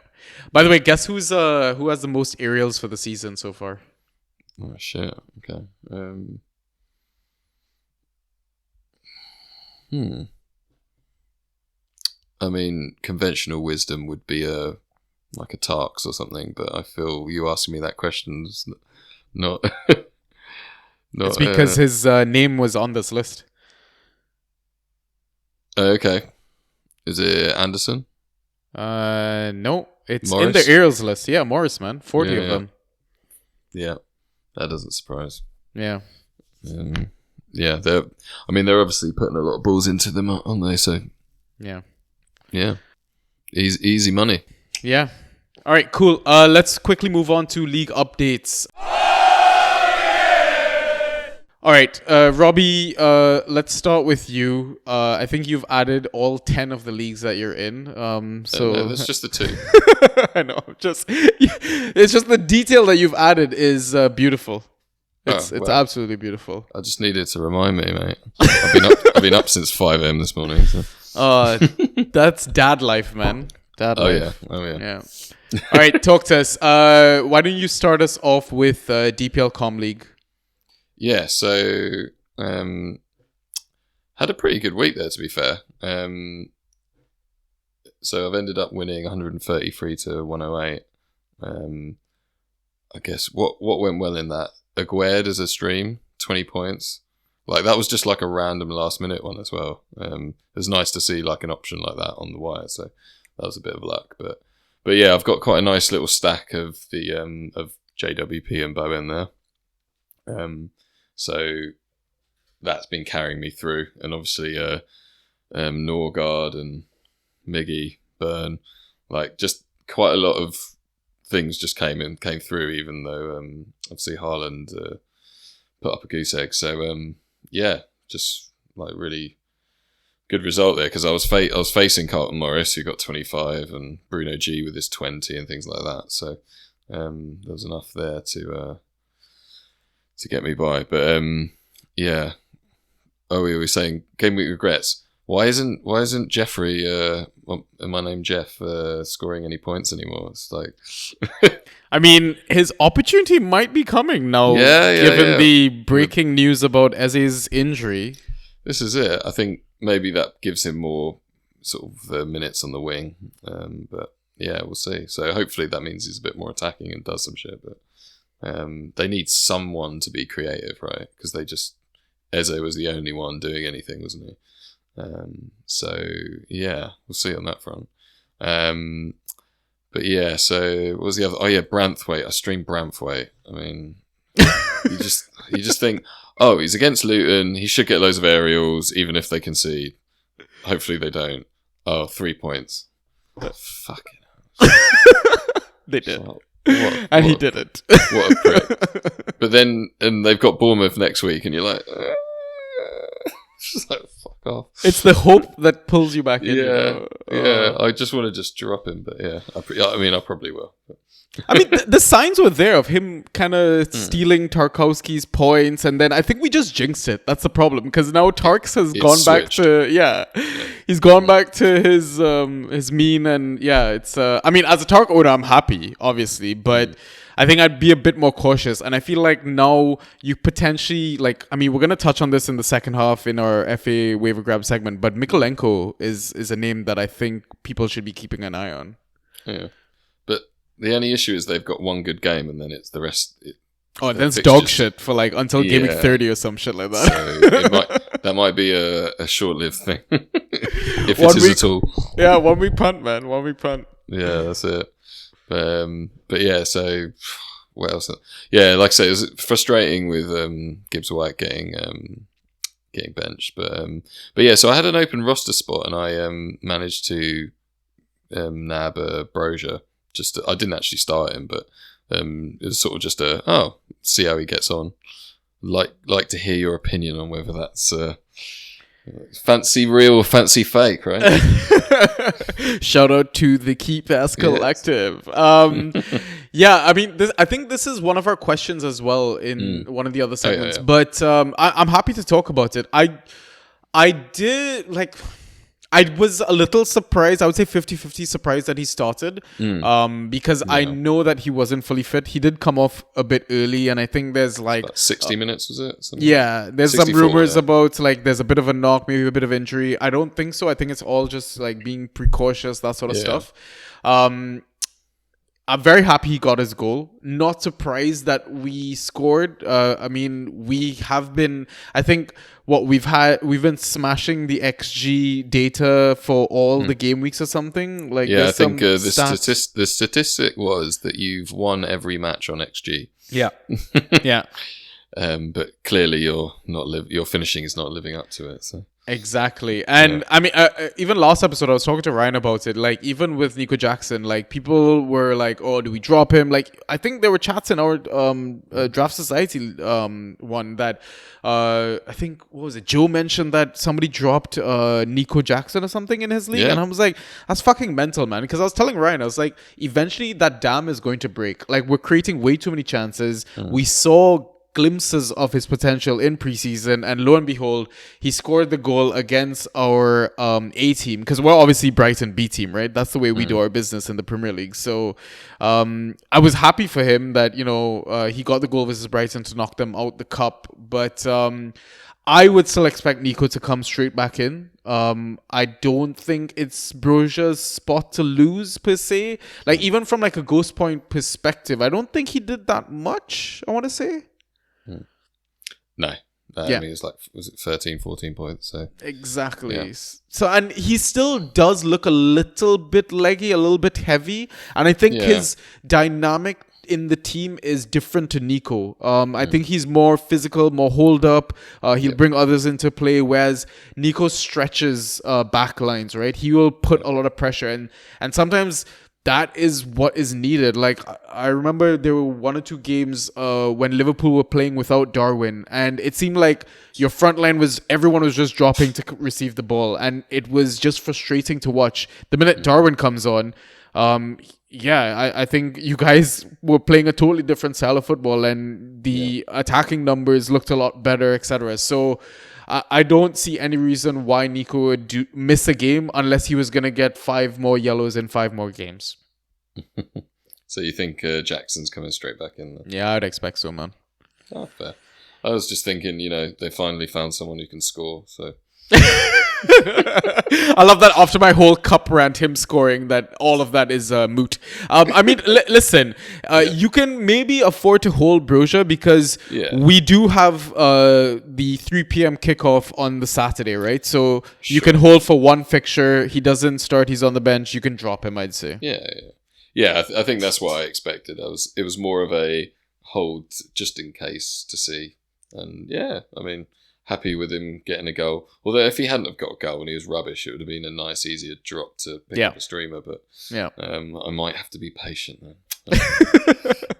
By the way, guess who has the most aerials for the season so far? Oh shit. Okay. I mean, conventional wisdom would be like a Tarks or something, but I feel you asking me that question's not. It's because his name was on this list. Okay. Is it Anderson? No. It's Morris? in the aerials list. Yeah, Morris, man. 40 of them. Yeah. That doesn't surprise. Yeah. Yeah, they're obviously putting a lot of balls into them, aren't they? So yeah. Easy money. Yeah. All right, cool. Let's quickly move on to league updates. All right, Robbie, let's start with you. I think you've added all 10 of the leagues that you're in. So no, that's just the 2. I know. It's just the detail that you've added is beautiful. It's absolutely beautiful. I just needed to remind me, mate. I've been up since 5 a.m. this morning. So. That's dad life, man. Dad life. Oh yeah. All right, talk to us. Why don't you start us off with DPL Com League? Yeah, so had a pretty good week there, to be fair. So I've ended up winning 133 to 108. I guess what went well in that, Aguerd as a stream, 20 points. Like, that was just like a random last minute one as well. It was nice to see like an option like that on the wire, so that was a bit of luck. But yeah, I've got quite a nice little stack of the of JWP and Bo in there. So that's been carrying me through, and obviously Norgard and Miggy, Burn, like just quite a lot of things just came through, even though obviously Haaland put up a goose egg. So yeah, just like really good result there, because I was facing Carlton Morris, who got 25, and Bruno G with his 20 and things like that. So there was enough there to get me by. But yeah. Oh, we were saying game week regrets. Why isn't Jeffrey am I named Jeff scoring any points anymore? It's like, I mean, his opportunity might be coming now, given the breaking news about Eze's injury. This is it. I think maybe that gives him more sort of minutes on the wing. But yeah, we'll see. So hopefully that means he's a bit more attacking and does some shit. But they need someone to be creative, right? Because Eze was the only one doing anything, wasn't he? So yeah, we'll see on that front. But yeah, so what was the other? Oh yeah, Branthwaite. I streamed Branthwaite. I mean, you just think, oh, he's against Luton. He should get loads of aerials, even if they concede. Hopefully they don't. Oh, 3 points. Fucking hell. They did. He didn't. What a prick. But then, and they've got Bournemouth next week, and you're like, just like, fuck off. It's the hope that pulls you back in. Yeah. I just want to just drop him, but yeah. I probably will. I mean, the signs were there of him kind of stealing Tarkowski's points, and then I think we just jinxed it. That's the problem, because now Tarks has gone switched. back to he's gone back to his mean, and it's. I mean, as a Tark owner, I'm happy, obviously, but I think I'd be a bit more cautious, and I feel like now you potentially we're gonna touch on this in the second half in our FA waiver grab segment, but Mikolenko is a name that I think people should be keeping an eye on. Yeah, but the only issue is they've got one good game, and then it's the rest. Then it's dog shit for until game week 30 or some shit like that. So that might be a short-lived thing, if it is at all. Yeah, 1 week punt, man. 1 week punt. Yeah, that's it. But yeah, so what else? Yeah, like I say, it was frustrating with Gibbs-White getting benched, but yeah, so I had an open roster spot, and I managed to nab Brozier. I didn't actually start him, but it was sort of just see how he gets on. Like to hear your opinion on whether that's fancy real or fancy fake, right? Shout out to the Keep Ass Collective. I mean, I think this is one of our questions as well in one of the other segments. But I'm happy to talk about it. I did I was a little surprised. I would say 50-50 surprised that he started because I know that he wasn't fully fit. He did come off a bit early, and I think there's about 60 minutes, was it? There's some rumors about there's a bit of a knock, maybe a bit of injury. I don't think so. I think it's all just being precautious, that sort of stuff. I'm very happy he got his goal. Not surprised that we scored. I mean, we have been, I think we've been smashing the XG data for all the game weeks or something. I think the statistic was that you've won every match on XG. Yeah. Yeah. But clearly your finishing is not living up to it. So. Exactly. And I mean, even last episode, I was talking to Ryan about it. Even with Nico Jackson, people were like, oh, do we drop him? I think there were chats in our Draft Society one that I think, what was it? Joe mentioned that somebody dropped Nico Jackson or something in his league. Yeah. And I was like, that's fucking mental, man. Because I was telling Ryan, I was like, eventually that dam is going to break. We're creating way too many chances. We saw glimpses of his potential in preseason, and lo and behold, he scored the goal against our A team, because we're obviously Brighton B team, right? That's the way we do our business in the Premier League. So I was happy for him that he got the goal versus Brighton to knock them out the cup, but I would still expect Nico to come straight back in. I don't think it's Brozier's spot to lose per se. Even from a ghost point perspective, I don't think he did that much, I want to say. No. I mean, it was it 13, 14 points? So exactly. Yeah. So, and he still does look a little bit leggy, a little bit heavy. And I think his dynamic in the team is different to Nico. I think he's more physical, more hold up. He'll bring others into play, whereas Nico stretches back lines, right? He will put a lot of pressure. And sometimes that is what is needed. I remember there were 1 or 2 games when Liverpool were playing without Darwin, and it seemed like your front line everyone was just dropping to receive the ball, and it was just frustrating to watch. The minute Darwin comes on, I think you guys were playing a totally different style of football, and the attacking numbers looked a lot better, etc. So I don't see any reason why Nico would miss a game unless he was going to get 5 more yellows in 5 more games. So you think Jackson's coming straight back in there? Yeah, I'd expect so, man. Oh, fair. I was just thinking, they finally found someone who can score, so... I love that after my whole cup rant, him scoring, that all of that is moot. I mean, listen, you can maybe afford to hold Broja because we do have the 3 p.m. kickoff on the Saturday, right? So you can hold for one fixture. He doesn't start. He's on the bench. You can drop him, I'd say. Yeah. I think that's what I expected. It was more of a hold just in case to see. And yeah, I mean... happy with him getting a goal. Although if he hadn't have got a goal and he was rubbish, it would have been a nice, easier drop to pick up a streamer. But I might have to be patient then.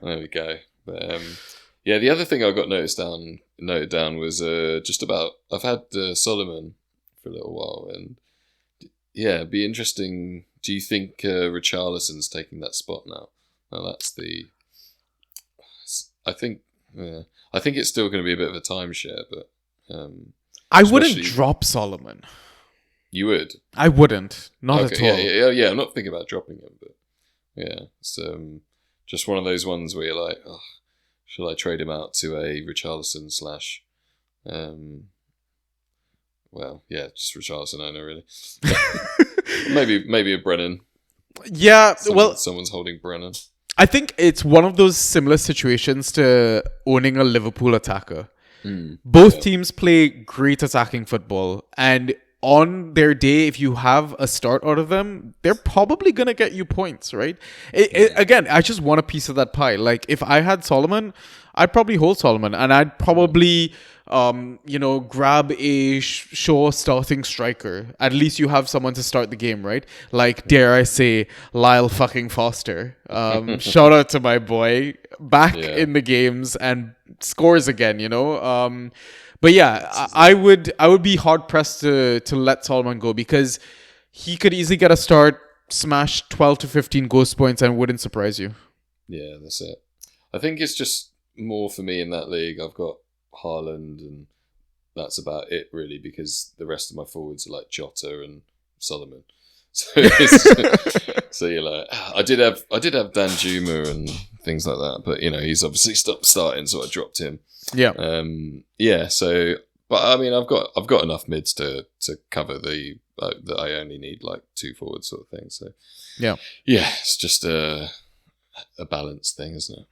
There we go. But the other thing I got noted down was just about I've had Solomon for a little while, and it'd be interesting. Do you think Richarlison's taking that spot now? Well, that's the. I think it's still going to be a bit of a timeshare, but. I wouldn't drop Solomon. You would? I wouldn't. Not at all. Yeah. I'm not thinking about dropping him, but yeah, it's just one of those ones where you're like, oh, shall I trade him out to a Richarlison / just Richarlison owner really. maybe a Brennan. Yeah, someone's holding Brennan. I think it's one of those similar situations to owning a Liverpool attacker. Both teams play great attacking football, and on their day, if you have a start out of them, they're probably going to get you points, right? Again, I just want a piece of that pie. Like, if I had Solomon, I'd probably hold Solomon, and I'd probably, grab a Shaw starting striker. At least you have someone to start the game, right? Like, dare I say, Lyle fucking Foster. Shout out to my boy. Back in the games and scores again, But yeah, I would be hard pressed to let Solomon go because he could easily get a start, smash 12 to 15 ghost points, and wouldn't surprise you. Yeah, that's it. I think it's just more for me in that league. I've got Haaland, and that's about it really, because the rest of my forwards are like Jota and Solomon. So you're like, I did have Dan Juma and things like that, but he's obviously stopped starting, so I dropped him. Yeah. So, but I mean, I've got enough mids to cover the that I only need like 2 forwards sort of thing. So yeah, it's just a balance thing, isn't it?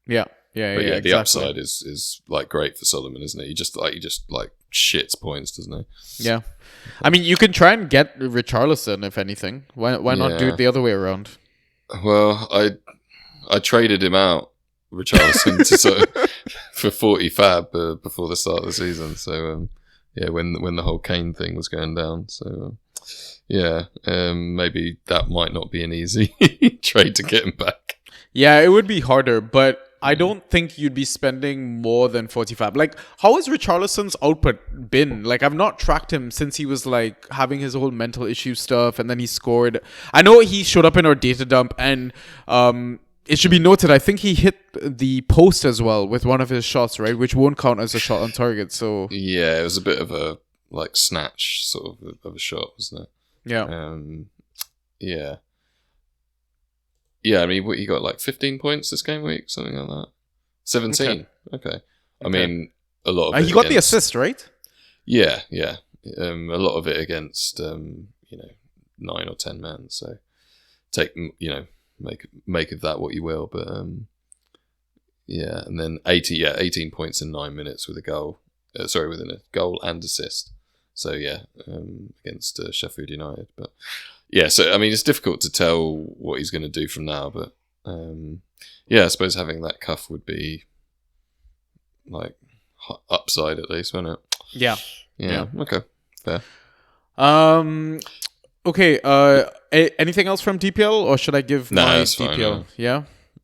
Yeah. But exactly. The upside is like great for Solomon, isn't it? He just shits points, doesn't he? Yeah. I mean, you can try and get Richarlison, if anything. Why not do it the other way around? Well, I traded him out, Richarlison, for 40 fab before the start of the season. So when the whole Kane thing was going down. So maybe that might not be an easy trade to get him back. Yeah, it would be harder, but I don't think you'd be spending more than 45. Like, how has Richarlison's output been? Like, I've not tracked him since he was, like, having his whole mental issue stuff, and then he scored. I know he showed up in our data dump, and it should be noted, I think he hit the post as well with one of his shots, right? Which won't count as a shot on target, so... Yeah, it was a bit of a, like, snatch sort of a shot, wasn't it? Yeah. Yeah. Yeah, I mean, he got like 15 points this game week, something like that. 17. Okay. I mean, a lot of it. He got the assist, right? Yeah. A lot of it against 9 or 10 men. So take make of that what you will. But and then 18 points in 9 minutes with a goal. With a goal and assist. So against Sheffield United, but. Yeah, so I mean, it's difficult to tell what he's going to do from now, but I suppose having that cuff would be like upside at least, wouldn't it? Yeah. Okay. Fair. Okay. Anything else from DPL, or should I give my DPL? Fine, yeah.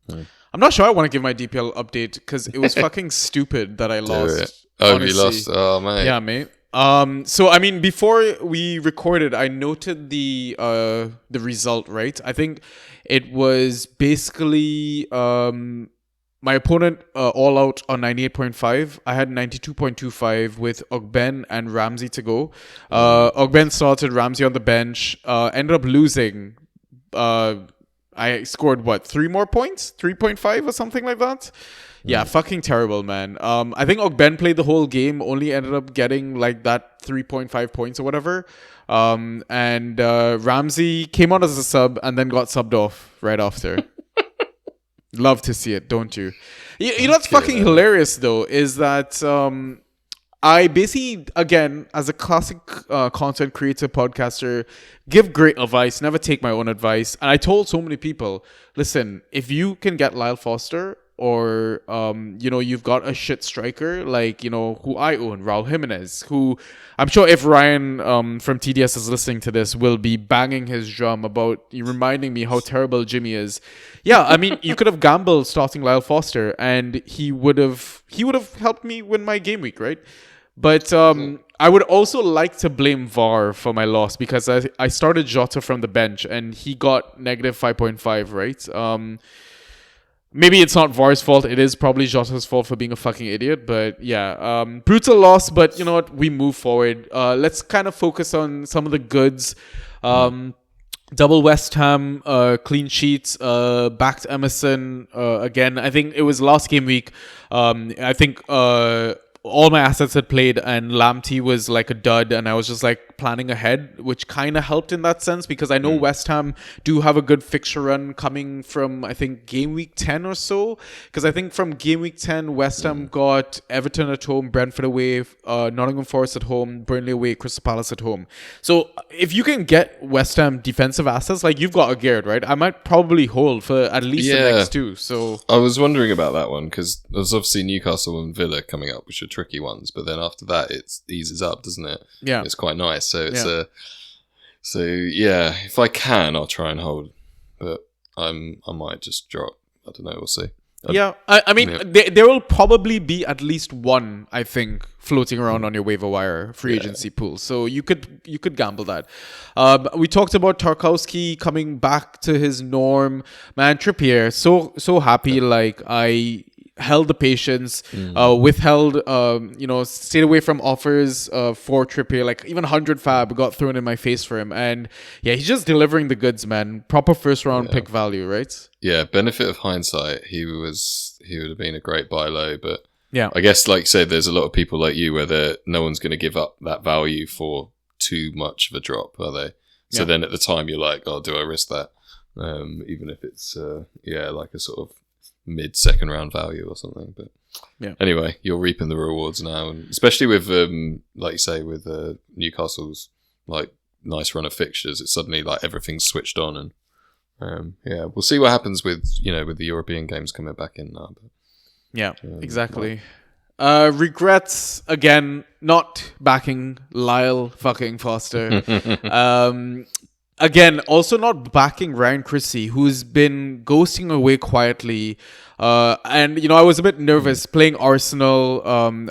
I'm not sure I want to give my DPL update because it was fucking stupid that I lost. Oh, you lost? Oh, mate. Yeah, mate. So I mean, before we recorded, I noted the result, right? I think it was basically my opponent all out on 98.5. I had 92.25 with Ogben and Ramsey to go. Ogben started, Ramsey on the bench. Ended up losing. I scored 3 more points? 3.5 or something like that? Yeah, fucking terrible, man. I think Ogben played the whole game, only ended up getting like that 3.5 points or whatever. And Ramsey came on as a sub and then got subbed off right after. Love to see it, don't you? You know what's fucking hilarious though is that I basically, again, as a classic content creator, podcaster, give great advice, never take my own advice. And I told so many people, listen, if you can get Lyle Foster or, you've got a shit striker like, who I own, Raul Jimenez, who I'm sure if Ryan from TDS is listening to this will be banging his drum about reminding me how terrible Jimmy is. Yeah, I mean, you could have gambled starting Lyle Foster and he would have helped me win my game week, right? But I would also like to blame VAR for my loss because I started Jota from the bench and he got negative 5.5, right? Maybe it's not VAR's fault. It is probably Jota's fault for being a fucking idiot. But yeah, brutal loss. But you know what? We move forward. Let's kind of focus on some of the goods. Double West Ham, clean sheets, backed Emerson again. I think it was last game week. I think all my assets had played and Lamptey was like a dud and I was just like planning ahead, which kind of helped in that sense because I know West Ham do have a good fixture run coming from, I think, game week 10 or so. Because I think from game week 10, West Ham got Everton at home, Brentford away, Nottingham Forest at home, Burnley away, Crystal Palace at home. So if you can get West Ham defensive assets, like you've got a Garrett, right? I might probably hold for at least the next two. So I was wondering about that one because there's obviously Newcastle and Villa coming up, which are tricky ones, but then after that it eases up, doesn't it? Yeah, it's quite nice. So it's if I can, I'll try and hold, but I might just drop. I don't know. We'll see. I mean, there will probably be at least one, I think, floating around on your waiver wire free agency pool. So you could gamble that. We talked about Tarkowski coming back to his norm. Man, Trippier, so happy. Like I held the patience, withheld, stayed away from offers for Trippier. Like even 100 fab got thrown in my face for him. And yeah, he's just delivering the goods, man. Proper first round pick value, right? Yeah, benefit of hindsight, he would have been a great buy low, but yeah, I guess like you said, there's a lot of people like you where no one's going to give up that value for too much of a drop, are they? So then at the time you're like, oh, do I risk that? Even if it's like a sort of mid-second round value or something. But anyway, you're reaping the rewards now, and especially with like you say, with Newcastle's like nice run of fixtures, it's suddenly like everything's switched on, and we'll see what happens with with the European games coming back in now. But, exactly. Regrets again, not backing Lyle fucking Foster. Again, also not backing Ryan Christie, who's been ghosting away quietly. And, I was a bit nervous playing Arsenal.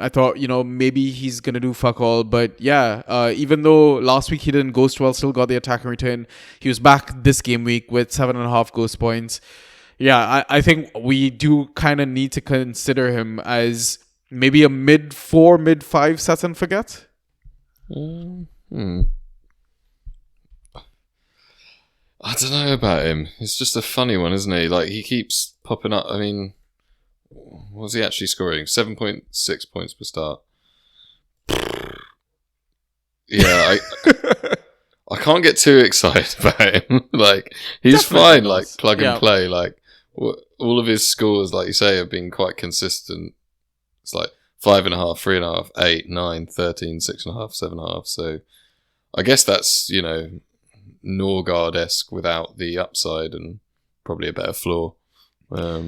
I thought, maybe he's going to do fuck all. But yeah, even though last week he didn't ghost well, still got the attack and return. He was back this game week with 7.5 ghost points. Yeah, I think we do kind of need to consider him as maybe a mid-4, mid-5 set and forget. I don't know about him. It's just a funny one, isn't he? Like, he keeps popping up. I mean, what was he actually scoring? 7.6 points per start. Yeah, I can't get too excited about him. Like, he's definitely fine, like, plug and play. Like, all of his scores, like you say, have been quite consistent. It's like 5.5, 3.5, 8, 9, 13, 6.5, 7.5. So, I guess that's, Norgard-esque without the upside and probably a better floor. I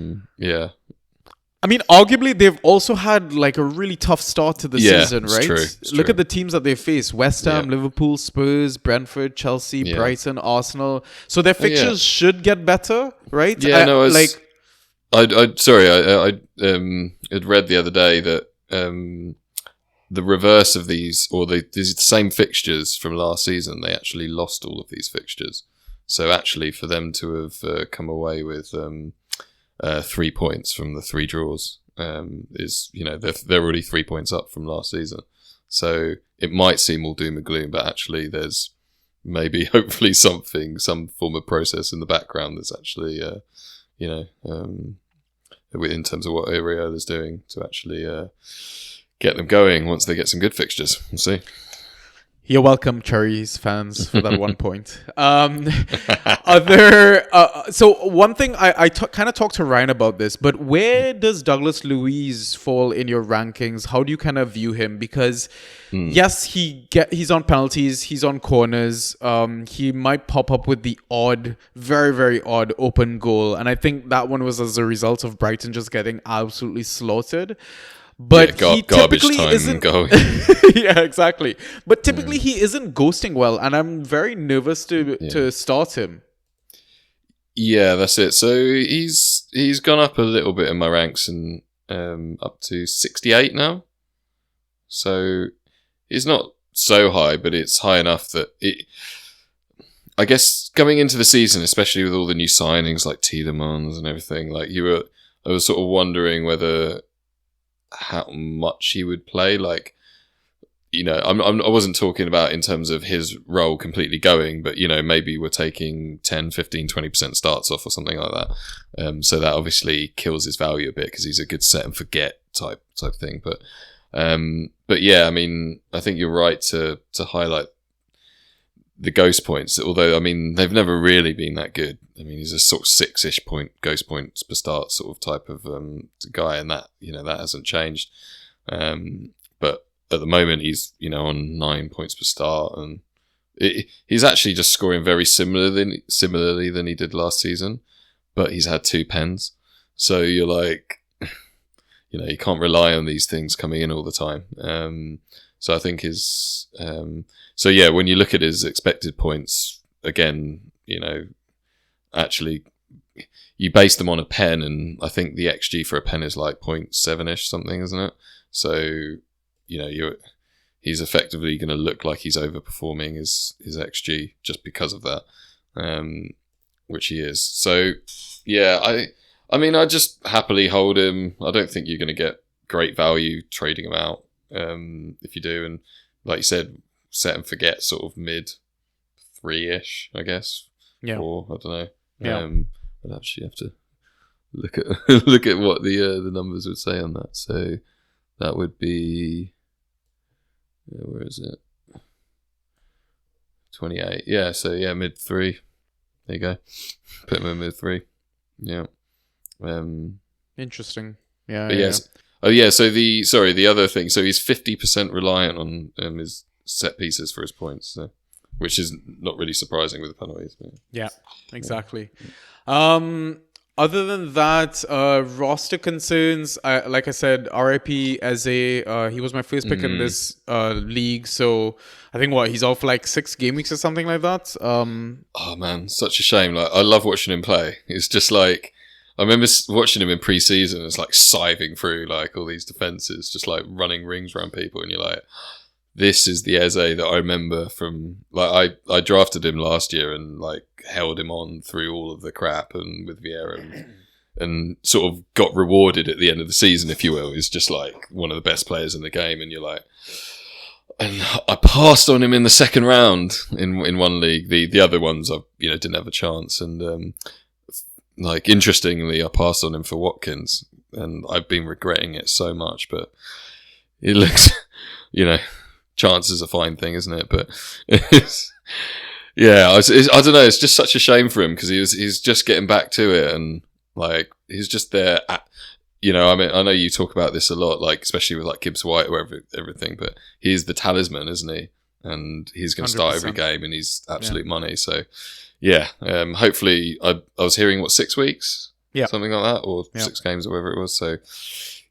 mean, arguably, they've also had like a really tough start to the season, right? Look at the teams that they face: West Ham, Liverpool, Spurs, Brentford, Chelsea, Brighton, Arsenal. So their fixtures should get better, right? Yeah, I had read the other day that the reverse of these, or the same fixtures from last season, they actually lost all of these fixtures. So actually, for them to have come away with 3 points from the 3 draws. Is they're already 3 points up from last season, so it might seem all doom and gloom, but actually there's maybe hopefully some form of process in the background that's actually in terms of what Ariola's doing to actually get them going once they get some good fixtures. We'll see. You're welcome, Cherries fans, for that 1 point. So one thing I kind of talked to Ryan about this, but where does Douglas Luiz fall in your rankings? How do you kind of view him? Because yes, he's on penalties, he's on corners. He might pop up with the odd, very very odd open goal, and I think that one was as a result of Brighton just getting absolutely slaughtered. But he typically isn't. Yeah, exactly. But typically he isn't ghosting well, and I'm very nervous to start him. Yeah, that's it. So he's gone up a little bit in my ranks and up to 68 now. So it's not so high, but it's high enough that I guess coming into the season, especially with all the new signings like Tielemans and everything, like I was sort of wondering whether how much he would play. Like, I wasn't talking about in terms of his role completely going, but maybe we're taking 10, 15, 20% starts off or something like that. So that obviously kills his value a bit because he's a good set and forget type thing. But yeah, I mean, I think you're right to highlight the ghost points, although I mean they've never really been that good. I mean, he's a sort of 6-ish point ghost points per start sort of type of guy, and that that hasn't changed. But at the moment he's on 9 points per start, and he's actually just scoring very similarly than he did last season. But he's had 2 pens, so you're like, you can't rely on these things coming in all the time. So I think his so yeah, when you look at his expected points again, actually you base them on a pen, and I think the XG for a pen is like 0.7-ish something, isn't it? So he's effectively going to look like he's overperforming his XG just because of that, which he is. So yeah, I mean I just happily hold him. I don't think you're going to get great value trading him out. If you do, and like you said, set and forget sort of mid 3-ish, I guess. Yeah. Or I don't know. Yeah. I'd actually have to look at what the numbers would say on that. So that would be where is it? 28. Yeah. So yeah, mid 3. There you go. Put him in mid 3. Yeah. Interesting. Yeah. But yes. Oh yeah, so the other thing, so he's 50% reliant on his set pieces for his points, so, which is not really surprising with the penalties. Yeah, exactly. Other than that, roster concerns, like I said, RIP Eze, he was my first pick in this league, so I think he's off like 6 game weeks or something like that. Oh man, such a shame. Like, I love watching him play. It's just like, I remember watching him in pre-season. It's like scything through like all these defenses, just like running rings around people, and you're like, this is the Eze that I remember from. Like I drafted him last year and like held him on through all of the crap and with Vieira and sort of got rewarded at the end of the season, if you will. He's just like one of the best players in the game, and you're like. And I passed on him in the second round in one league. The other ones I didn't have a chance, and. Like, interestingly, I passed on him for Watkins, and I've been regretting it so much, but it looks, chance is a fine thing, isn't it? But yeah, I don't know, it's just such a shame for him, because he's just getting back to it, and like, he's just there I mean, I know you talk about this a lot, like, especially with like Gibbs White or everything, but he's the talisman, isn't he? And he's going to start every game, and he's absolute money, so... Yeah, hopefully, I was hearing, 6 weeks? Yeah. Something like that, or 6 games, or whatever it was. So,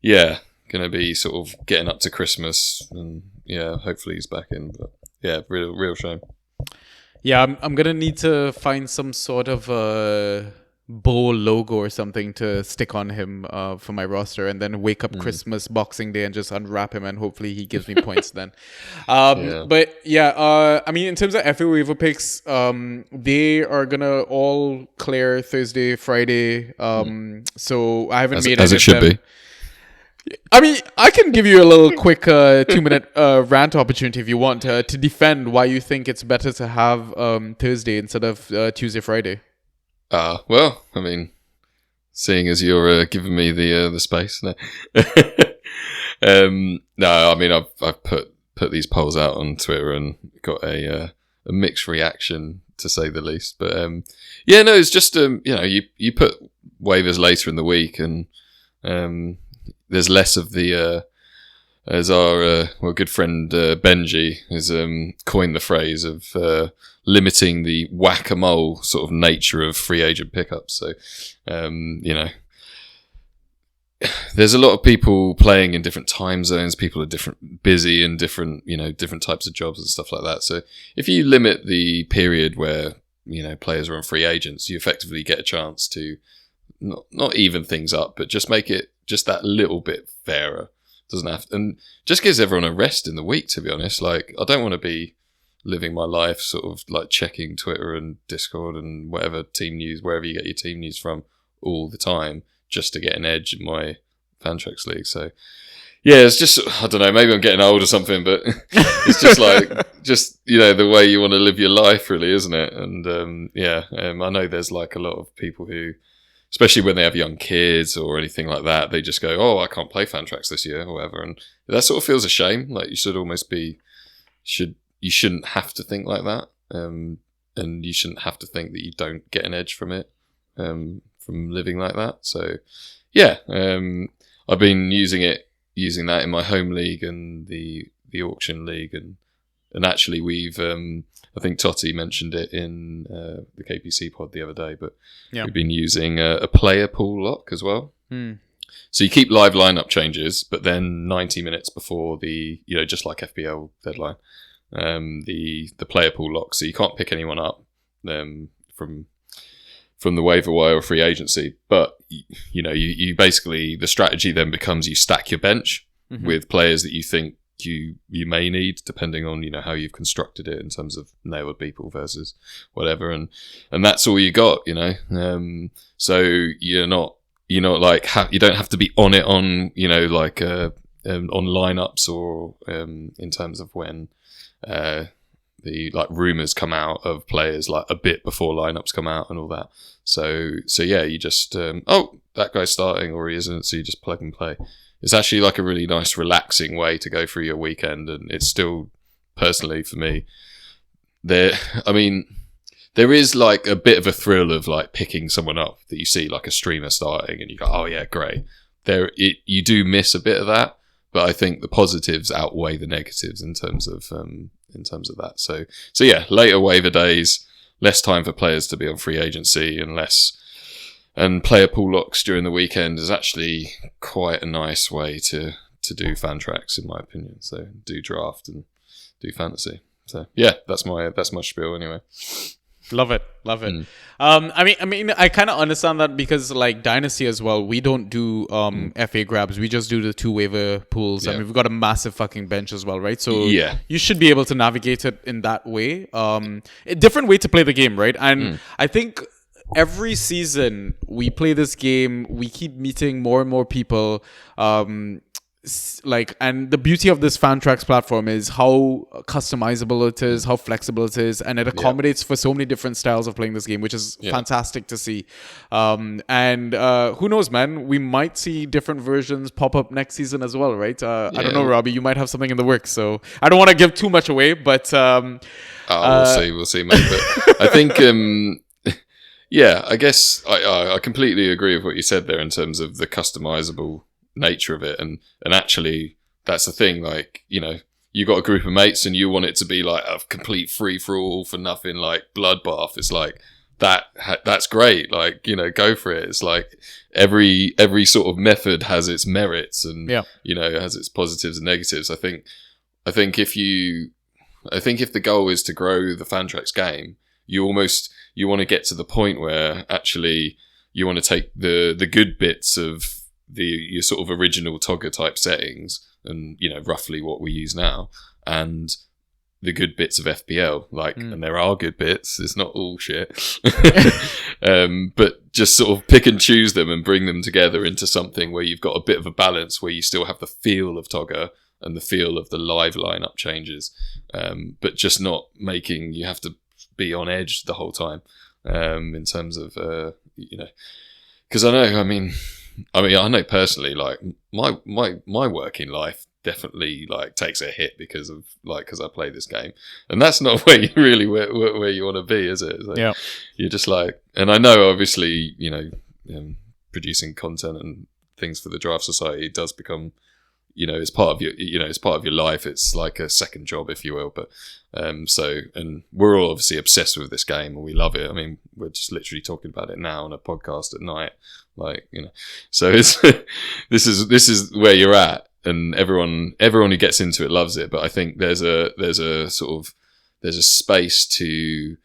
yeah, going to be sort of getting up to Christmas, and yeah, hopefully he's back in. But yeah, real shame. Yeah, I'm going to need to find some sort of bow logo or something to stick on him for my roster, and then wake up Christmas Boxing Day and just unwrap him, and hopefully he gives me points then. But yeah, I mean, in terms of FA waiver picks, they are gonna all clear Thursday, Friday. So I haven't made as any it should of them. be. I mean, I can give you a little quick 2-minute rant opportunity if you want to defend why you think it's better to have Thursday instead of Tuesday, Friday. Well, I mean, seeing as you're giving me the space, no. No, I mean, I've put these polls out on Twitter and got a mixed reaction, to say the least. But yeah, no, it's just you put waivers later in the week, and there's less of the as our good friend Benji has coined the phrase of limiting the whack-a-mole sort of nature of free agent pickups. So there's a lot of people playing in different time zones. People are busy in different types of jobs and stuff like that. So if you limit the period where players are on free agents, you effectively get a chance to not even things up, but just make it just that little bit fairer. Doesn't have to, and just gives everyone a rest in the week, to be honest. Like, I don't want to be living my life sort of like checking Twitter and Discord and whatever team news, wherever you get your team news from, all the time, just to get an edge in my Fantrax league. So yeah, it's just, I don't know, maybe I'm getting old or something, but it's just like, the way you want to live your life, really, isn't it? And I know there's like a lot of people who, especially when they have young kids or anything like that, they just go, oh, I can't play Fantrax this year or whatever. And that sort of feels a shame. Like, you should almost you shouldn't have to think like that. And you shouldn't have to think that you don't get an edge from it, from living like that. So yeah, I've been using that in my home league and the auction league. And actually we've, I think Totti mentioned it in the KPC pod the other day, but we've been using a player pool lock as well. So you keep live lineup changes, but then 90 minutes before the, just like FPL deadline, the player pool lock. So you can't pick anyone up from the waiver wire or free agency, but you basically, the strategy then becomes you stack your bench with players that you think you may need, depending on how you've constructed it in terms of nailed people versus whatever, and that's all you got. So you're not like you don't have to be on it on on lineups or in terms of when the like rumors come out of players like a bit before lineups come out and all that. So yeah, you just that guy's starting or he isn't, so you just plug and play. It's actually like a really nice, relaxing way to go through your weekend, and it's still, personally for me, there is like a bit of a thrill of like picking someone up that you see like a streamer starting, and you go, oh yeah, great. You do miss a bit of that, but I think the positives outweigh the negatives in terms of that. So yeah, later waiver days, less time for players to be on free agency, and player pool locks during the weekend is actually quite a nice way to do Fantrax, in my opinion. So do draft and do fantasy. So yeah, that's my spiel anyway. Love it. I mean, I kind of understand that because like Dynasty as well, we don't do FA grabs. We just do the 2 waiver pools. Yeah. I mean, we've got a massive fucking bench as well, right? So yeah, you should be able to navigate it in that way. A different way to play the game, right? And I think every season we play this game, we keep meeting more and more people. And the beauty of this Fantrax platform is how customizable it is, how flexible it is, and it accommodates for so many different styles of playing this game, which is fantastic to see. And who knows, man, we might see different versions pop up next season as well, right? I don't know, Robbie, you might have something in the works, so I don't want to give too much away, but we'll see, mate. But I think yeah, I guess I completely agree with what you said there in terms of the customizable nature of it, and actually that's the thing, like, you got a group of mates and you want it to be like a complete free-for-all for nothing, like bloodbath. It's like that's great, like, go for it. It's like every sort of method has its merits and has its positives and negatives. I think if the goal is to grow the Fantrax game, you want to get to the point where actually you want to take the good bits of your sort of original Togger type settings, and roughly what we use now, and the good bits of FPL, and there are good bits. It's not all shit, but just sort of pick and choose them and bring them together into something where you've got a bit of a balance, where you still have the feel of Togger and the feel of the live lineup changes, but just not making you have to be on edge the whole time. In terms of because I know personally, like my working life definitely takes a hit because I play this game, and that's not where you really where you want to be, is it? Yeah, you're just and I know obviously producing content and things for the Draft Society does become it's part of your life. It's like a second job, if you will. But and we're all obviously obsessed with this game and we love it. I mean, we're just literally talking about it now on a podcast at night, so it's this is where you're at. And everyone who gets into it loves it, but I think there's a space to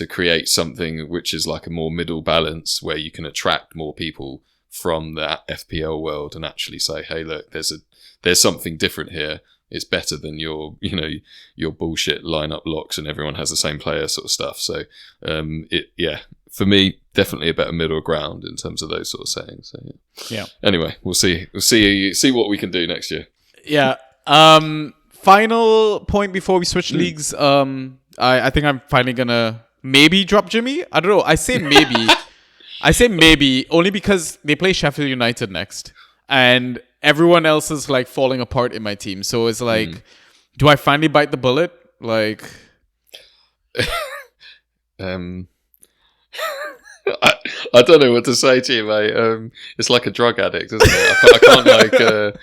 create something which is like a more middle balance, where you can attract more people from that FPL world and actually say, hey, look, there's something different here. It's better than your bullshit lineup locks and everyone has the same player sort of stuff. So for me, definitely a better middle ground in terms of those sort of settings. So, yeah. Anyway, we'll see what we can do next year. Yeah. Final point before we switch leagues. I think I'm finally gonna maybe drop Jimmy. I don't know. I say maybe. I say maybe only because they play Sheffield United next, and everyone else is falling apart in my team. So it's do I finally bite the bullet? I don't know what to say to you, mate. It's like a drug addict, isn't it? I can't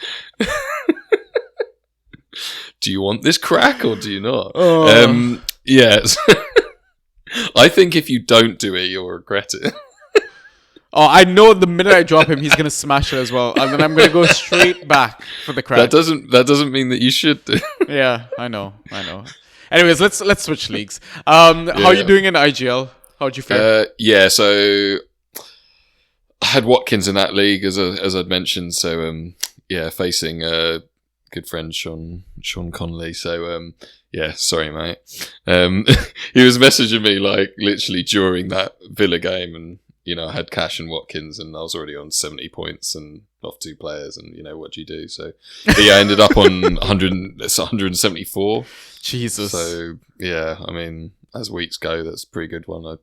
do you want this crack or do you not? Yes. I think if you don't do it, you'll regret it. Oh, I know the minute I drop him, he's gonna smash it as well, and then I'm gonna go straight back for the crack. That doesn't mean that you should do. Yeah, I know. Anyways, let's switch leagues. How are you doing in IGL? How'd you fare? So I had Watkins in that league as I'd mentioned. So facing good friend Sean Connolly. So sorry mate. He was messaging me literally during that Villa game, and I had Cash and Watkins, and I was already on 70 points and off 2 players, and what do you do? So I ended up on 174. Jesus. So I mean, as weeks go, that's a pretty good one. I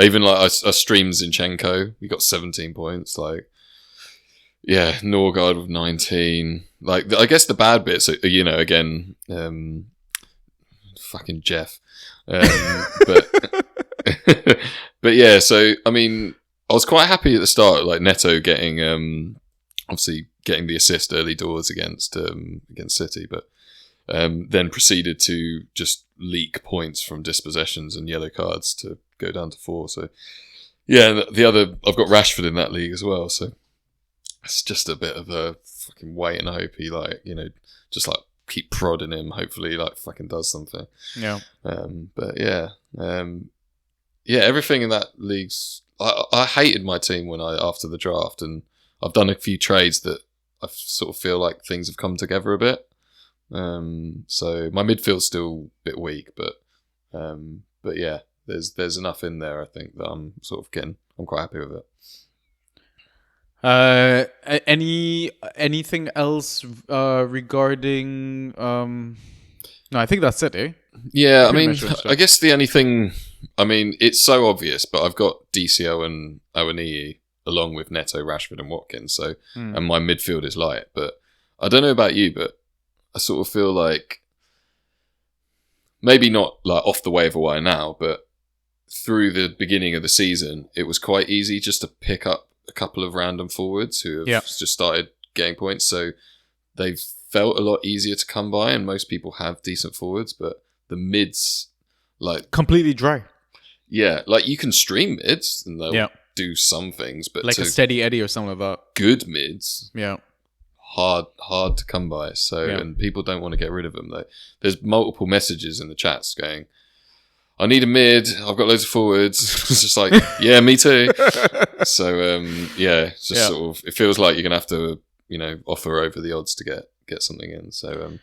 even I streamed Zinchenko. We got 17 points. Norgard with 19. I guess the bad bits, again, fucking Jeff. But but yeah. So I mean, I was quite happy at the start, Neto getting obviously getting the assist early doors against City, but then proceeded to just leak points from dispossessions and yellow cards to go down to 4. So yeah, the other, I've got Rashford in that league as well. So it's just a bit of a fucking wait and hope he just keep prodding him. Hopefully fucking does something. Yeah. But yeah, everything in that league's. I hated my team after the draft, and I've done a few trades that I sort of feel like things have come together a bit. So my midfield's still a bit weak, but yeah, there's enough in there. I think that I'm quite happy with it. Anything else regarding? No, I think that's it. Yeah, I mean, I guess the only thing. I mean, it's so obvious, but I've got DCO and Awaniyi along with Neto, Rashford, and Watkins. So, and my midfield is light. But I don't know about you, but I sort of feel like maybe not off the waiver wire now, but through the beginning of the season, it was quite easy just to pick up a couple of random forwards who have just started getting points. So they've felt a lot easier to come by, and most people have decent forwards, but the mids, completely dry. Yeah, you can stream mids and they'll do some things, but a steady Eddie or something like that. Good mids. Yeah. Hard to come by. So and people don't want to get rid of them though. There's multiple messages in the chats going, I need a mid. I've got loads of forwards. It's just like, yeah, me too. So it's just sort of, it feels like you're gonna have to, offer over the odds to get something in. So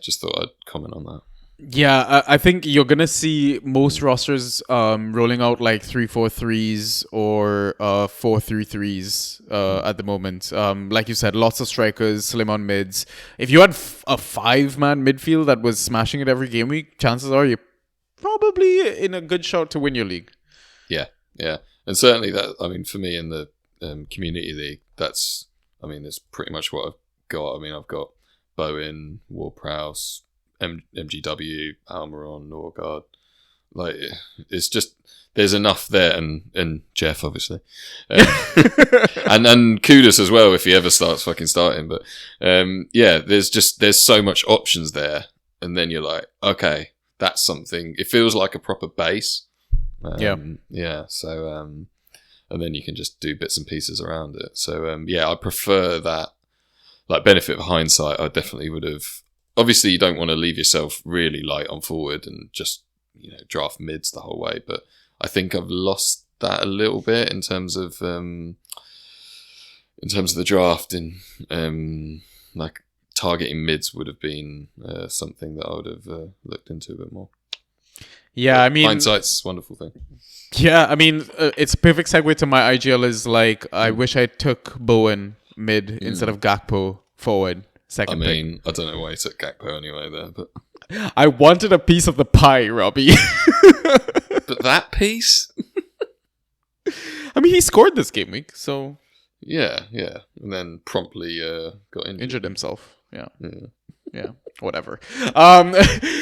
just thought I'd comment on that. Yeah, I think you're gonna see most rosters rolling out like 3-4-3s or 4-3-3s at the moment. Like you said, lots of strikers, slim on mids. If you had a 5-man midfield that was smashing it every game week, chances are you're probably in a good shot to win your league. Yeah, and certainly that. I mean, for me in the community league, that's pretty much what I've got. I mean, I've got Bowen, Ward-Prowse, MGW, Almiron, Norgard. Like, it's just, there's enough there, and Jeff, obviously. And Kudus as well, if he ever starts fucking starting. But there's so much options there. And then you're like, okay, that's something. It feels like a proper base. Yeah. So, and then you can just do bits and pieces around it. So, I prefer that. Like, benefit of hindsight, I definitely would have. Obviously, you don't want to leave yourself really light on forward and just, draft mids the whole way. But I think I've lost that a little bit in terms of the draft. Like, targeting mids would have been something that I would have looked into a bit more. Yeah, but I mean, hindsight's a wonderful thing. Yeah, I mean, it's a perfect segue to my IGL is like, I wish I took Bowen mid instead of Gakpo forward. Second pick. I don't know why he took Gakpo anyway there, but I wanted a piece of the pie, Robbie. But that piece? I mean, he scored this game week, so... Yeah. And then promptly got injured himself. Yeah, whatever.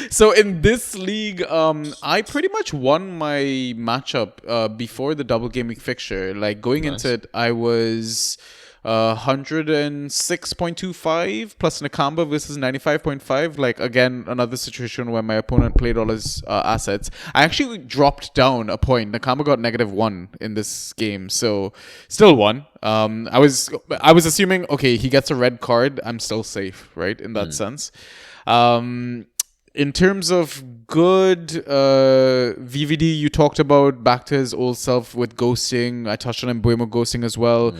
So in this league, I pretty much won my matchup before the double game week fixture. Like, going into it, I was 106.25 plus Nakamba versus 95.5. Like, again, another situation where my opponent played all his assets. I actually dropped down a point. Nakamba got -1 in this game, so still won. I was assuming, okay, he gets a red card, I'm still safe, right? In that sense. In terms of good VVD, you talked about back to his old self with ghosting. I touched on Mbuemo ghosting as well.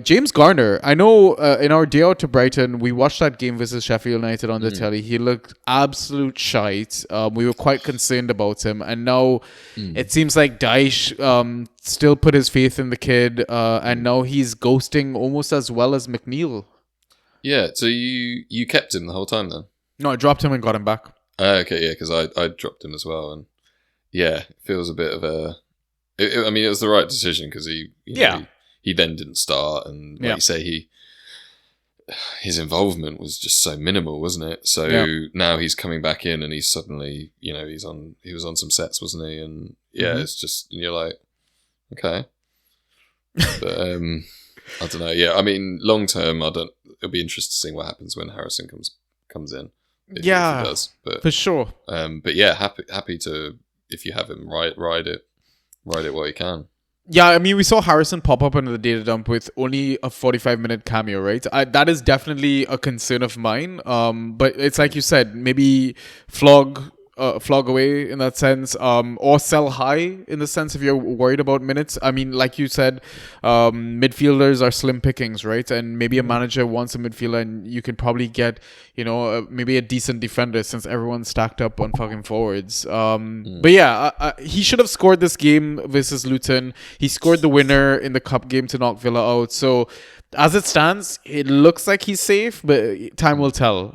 James Garner, I know in our day out to Brighton, we watched that game versus Sheffield United on the telly. He looked absolute shite. We were quite concerned about him. And now it seems like Daesh still put his faith in the kid. And now he's ghosting almost as well as McNeil. Yeah, so you kept him the whole time then? No, I dropped him and got him back. Okay, yeah, because I dropped him as well. And yeah, it feels a bit of a... I mean, it was the right decision because he then didn't start, and like you say, his involvement was just so minimal, wasn't it? So now he's coming back in, and he's suddenly, he was on some sets, wasn't he? And it's just, and you're like, okay, but I don't know. Yeah, I mean, long term, it'll be interesting to see what happens when Harrison comes in. If he does, but for sure. But yeah, happy to, if you have him, ride it while you can. Yeah, I mean, we saw Harrison pop up into the data dump with only a 45-minute cameo, right? That is definitely a concern of mine. But it's like you said, maybe flog away in that sense, or sell high in the sense if you're worried about minutes. I mean, like you said, midfielders are slim pickings, right? And maybe a manager wants a midfielder, and you can probably get, maybe a decent defender since everyone's stacked up on fucking forwards. But yeah, he should have scored this game versus Luton. He scored the winner in the cup game to knock Villa out. So as it stands, it looks like he's safe, but time will tell.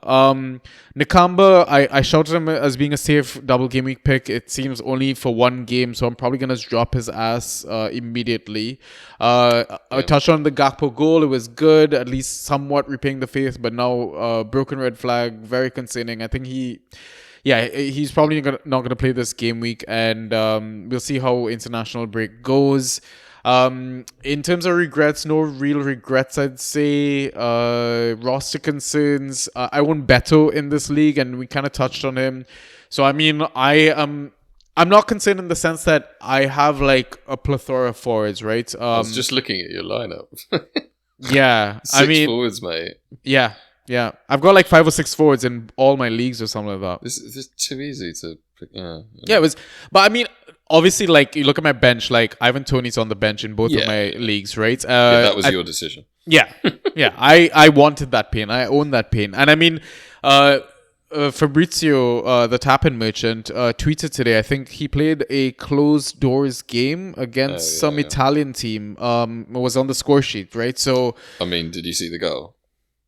Nakamba, I shouted him as being a safe double game week pick. It seems only for one game, so I'm probably going to drop his ass immediately. I touched on the Gakpo goal. It was good, at least somewhat repaying the faith, but now broken red flag, very concerning. I think he's probably not going to play this game week, and we'll see how international break goes. In terms of regrets, no real regrets, I'd say. Roster concerns, I won't Beto in this league, and we kind of touched on him. So, I mean, I'm not concerned in the sense that I have like a plethora of forwards, right? I was just looking at your lineup. Yeah. 6 forwards, mate. Yeah. Yeah. I've got like 5 or 6 forwards in all my leagues or something like that. This is too easy to. Yeah, it was. But I mean, obviously, like you look at my bench, like Ivan Toney's on the bench in both of Yeah, my leagues, right? that was your decision. Yeah, yeah. I wanted that pain. I own that pain. And I mean, Fabrizio, the Tapin merchant, tweeted today. I think he played a closed doors game against some Italian team. Was on the score sheet, right? So I mean, did you see the goal?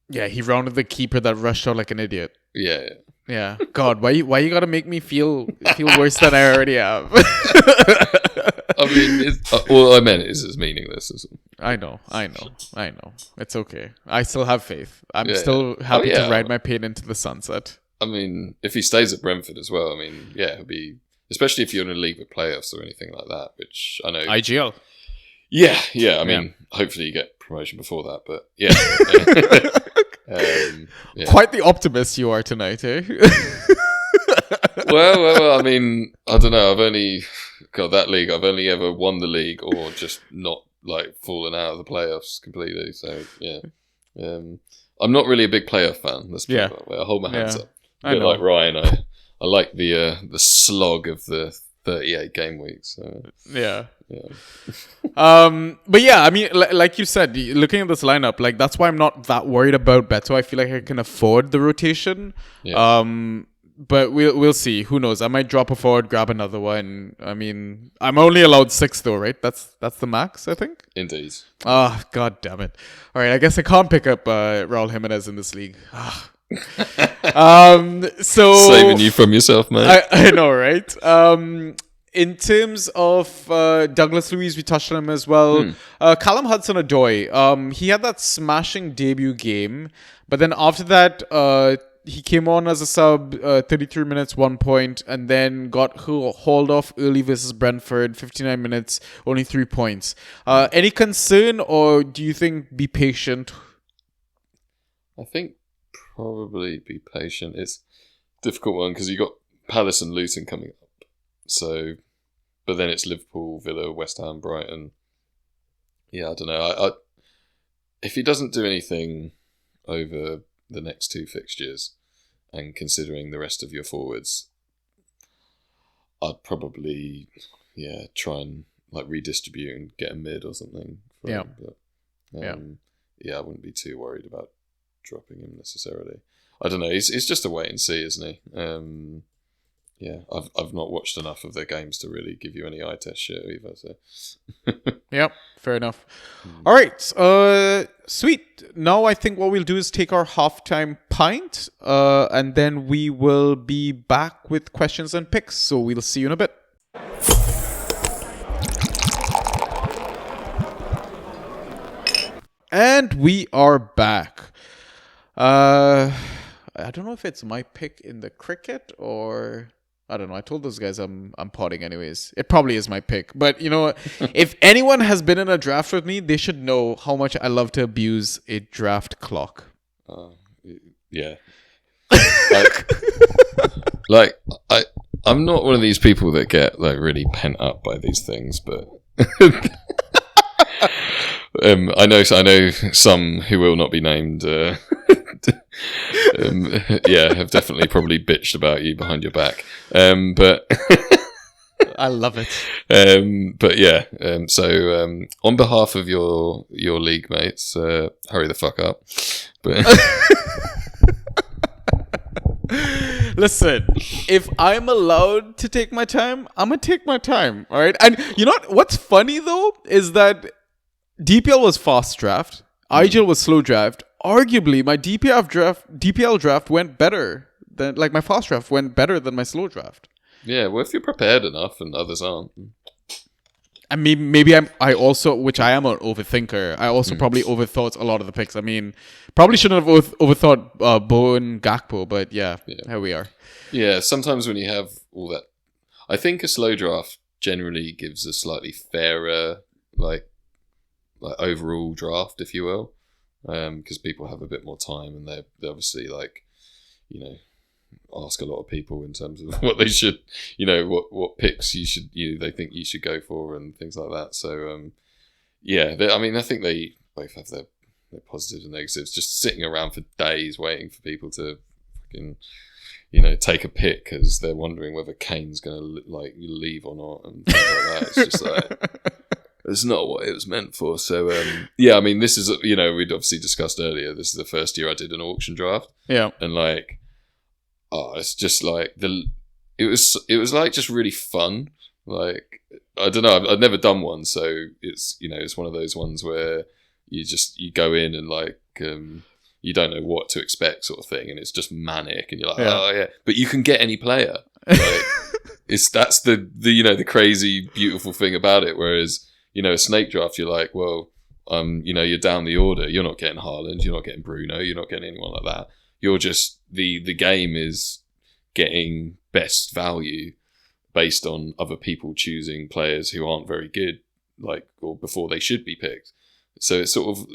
yeah, he rounded the keeper that rushed out like an idiot. Yeah. Yeah. God, why you gotta make me feel worse than I already have? I mean, all I meant is meaningless. I know. It's okay. I still have faith. I'm still happy to ride my pain into the sunset. I mean, if he stays at Brentford as well, I mean, yeah, it'll be, especially if you're in a league with playoffs or anything like that, which I know. IGL. Yeah. I mean, hopefully you get promotion before that, but yeah. Quite the optimist you are tonight, eh? well, I mean, I don't know. I've only got that league. I've only ever won the league or just not like fallen out of the playoffs completely. So yeah, I'm not really a big playoff fan. Let's put it that way. I hold my hands up. A bit like Ryan, I like the slog of the 38 game weeks. So. Yeah. But yeah, I mean, like you said, looking at this lineup, like that's why I'm not that worried about Beto. I feel like I can afford the rotation. Yeah. But we'll see. Who knows? I might drop a forward, grab another one. I mean, I'm only allowed 6 though, right? That's the max, I think. Indeed. Ah, god damn it! All right, I guess I can't pick up Raul Jimenez in this league. So saving you from yourself, mate. I know, right? In terms of Douglas Luiz, we touched on him as well. Callum Hudson-Odoi, he had that smashing debut game, but then after that, he came on as a sub, 33 minutes, 1 point, and then got hauled off early versus Brentford, 59 minutes, only 3 points. Any concern, or do you think be patient? I think probably be patient. It's a difficult one because you got Palace and Luton coming up. So, but then it's Liverpool, Villa, West Ham, Brighton. Yeah, I don't know. If he doesn't do anything over the next 2 fixtures, and considering the rest of your forwards, I'd probably try and like redistribute and get a mid or something. Yeah. Him. But, I wouldn't be too worried about dropping him necessarily. I don't know. He's just a wait and see, isn't he? I've not watched enough of their games to really give you any eye test shit either. So. Yep, fair enough. All right, sweet. Now I think what we'll do is take our halftime pint, and then we will be back with questions and picks. So we'll see you in a bit. And we are back. I don't know if it's my pick in the cricket or I don't know. I told those guys I'm potting anyways. It probably is my pick. But you know, if anyone has been in a draft with me, they should know how much I love to abuse a draft clock. Yeah. I'm not one of these people that get like really pent up by these things, but I know some who will not be named. Have definitely probably bitched about you behind your back. But I love it. So on behalf of your league mates, hurry the fuck up. But listen, if I'm allowed to take my time, I'm gonna take my time. All right. And you know what's funny though is that DPL was fast draft, IGL was slow draft. Arguably, my DPL draft went better than like my fast draft went better than my slow draft. Yeah, well, if you're prepared enough and others aren't. I mean, maybe I also, which I am an overthinker. I also probably overthought a lot of the picks. I mean, probably shouldn't have overthought Bo and Gakpo, but yeah, here we are. Yeah, sometimes when you have all that, I think a slow draft generally gives a slightly fairer, like overall draft, if you will. Because people have a bit more time and they obviously ask a lot of people in terms of what they should, what picks they think you should go for and things like that. So I think they both have their positives and negatives. Just sitting around for days waiting for people to fucking, take a pick because they're wondering whether Kane's going to leave or not and things like that. It's just like it's not what it was meant for. So I mean, this is we'd obviously discussed earlier. This is the first year I did an auction draft. Yeah, and it's just like it was like just really fun. Like I don't know, I've never done one, so it's it's one of those ones where you go in and you don't know what to expect, sort of thing, and it's just manic, and you're like, oh yeah, but you can get any player. Like, that's the crazy beautiful thing about it. Whereas a snake draft, you're like, well, you're down the order. You're not getting Haaland, you're not getting Bruno, you're not getting anyone like that. You're just the game is getting best value based on other people choosing players who aren't very good, or before they should be picked. So it's sort of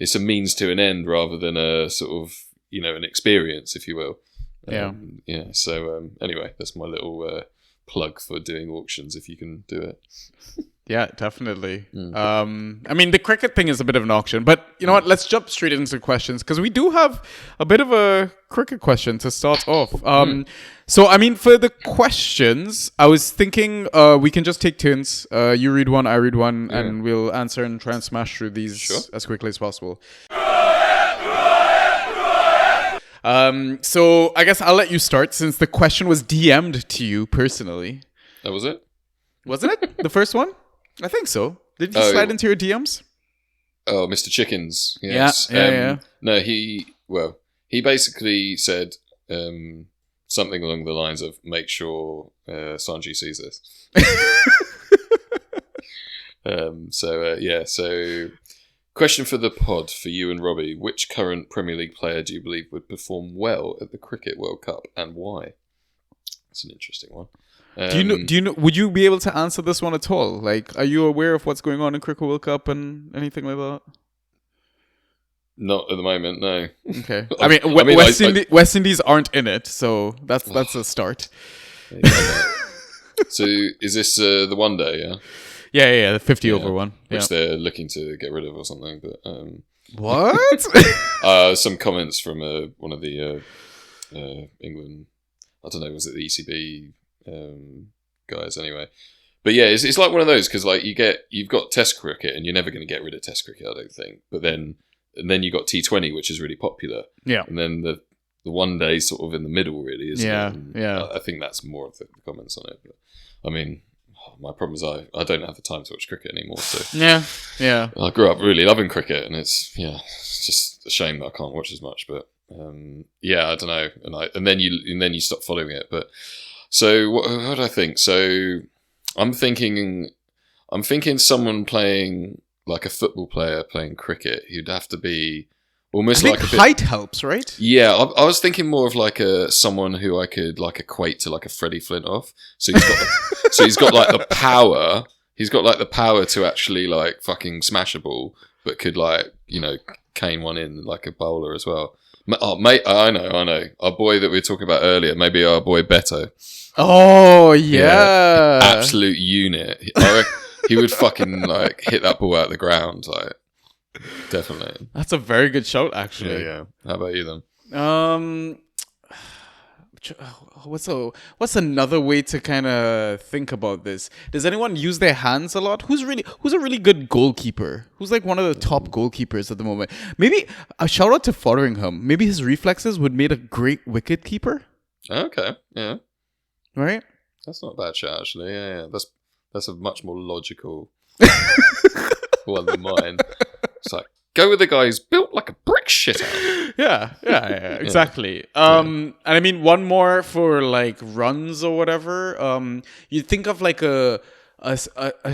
it's a means to an end rather than a sort of an experience, if you will. So anyway, that's my little plug for doing auctions if you can do it. Yeah, definitely. I mean, the cricket thing is a bit of an auction, but you know what? Let's jump straight into questions because we do have a bit of a cricket question to start off. So, I mean, for the questions, I was thinking we can just take turns. You read one, I read one, and we'll answer and try and smash through these as quickly as possible. So, I guess I'll let you start since the question was DM'd to you personally. That was it? Wasn't it? The first one? I think so. Did you slide into your DMs? Oh, Mr. Chickens. Yes. Yeah. No, he basically said something along the lines of, make sure Sanji sees this. So question for the pod for you and Robbie. Which current Premier League player do you believe would perform well at the Cricket World Cup and why? That's an interesting one. Do you know? Would you be able to answer this one at all? Like, are you aware of what's going on in Cricket World Cup and anything like that? Not at the moment, no. Okay. West Indies aren't in it, so that's a start. So, is this the one day? Yeah. Yeah, the 50 over one, which they're looking to get rid of or something. But what? Some comments from one of the England. I don't know. Was it the ECB? Guys anyway, but yeah, it's like one of those because you've got Test cricket and you're never going to get rid of Test cricket, I don't think. But then you got T20, which is really popular, and then the one day sort of in the middle, really, isn't it? I think that's more of the comments on it. But I mean, my problem is I don't have the time to watch cricket anymore. So yeah. I grew up really loving cricket, and it's just a shame that I can't watch as much. But I don't know, and then you stop following it, but. So what do I think? So I'm thinking someone playing like a football player playing cricket. He'd have to be almost I like think a bit, height helps, right? Yeah, I was thinking more of like someone who I could equate to like a Freddie Flintoff. So he's got like the power. He's got like the power to actually like fucking smash a ball, but could cane one in like a bowler as well. Oh, mate, I know. Our boy that we were talking about earlier, maybe our boy Beto. Oh, yeah. Absolute unit. I reckon he would fucking hit that ball out of the ground. Definitely. That's a very good shout, actually. Yeah. How about you then? What's another way to kind of think about this? Does anyone use their hands a lot? Who's a really good goalkeeper? Who's like one of the top goalkeepers at the moment? Maybe a shout out to Fotheringham. Maybe his reflexes would make a great wicket keeper. Okay, yeah, right. That's not a bad shout actually. Yeah. That's a much more logical one than mine. It's like go with the guy who's built like a brick shit out. Yeah, exactly. And I mean, one more for like runs or whatever. You think of like a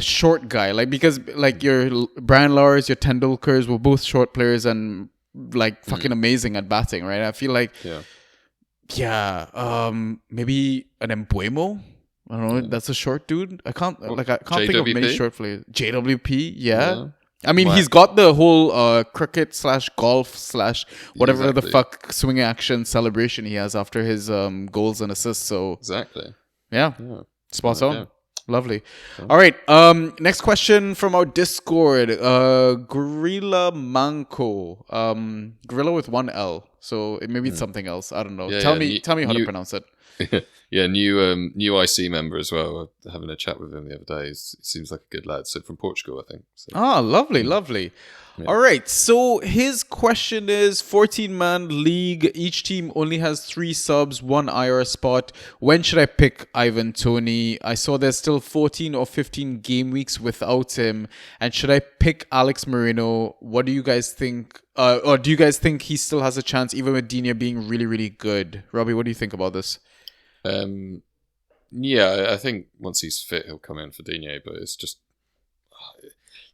short guy, like because like your Brian Lawrence, your Tendulkars were both short players and like fucking amazing at batting, right? I feel like, maybe an Embuemo. I don't know. That's a short dude. I can't think of many short players. JWP, yeah. I mean, he's got the whole cricket / golf / whatever the fuck swing action celebration he has after his goals and assists. So exactly, yeah. Spot on. Lovely. All right. Next question from our Discord. Gorilla Manco. Gorilla with one L. So maybe it's something else. I don't know. Yeah, tell yeah, me how to pronounce it. Yeah, new IC member as well. Having a chat with him the other day. He seems like a good lad. So from Portugal, I think. So. Ah, lovely. Yeah. All right. So his question is 14-man league. Each team only has 3 subs, 1 IR spot. When should I pick Ivan Toney? I saw there's still 14 or 15 game weeks without him. And should I pick Alex Moreno? What do you guys think? Or do you guys think he still has a chance, even with Digne being really, really good? Robbie, what do you think about this? Yeah, I think once he's fit, he'll come in for Digne. But it's just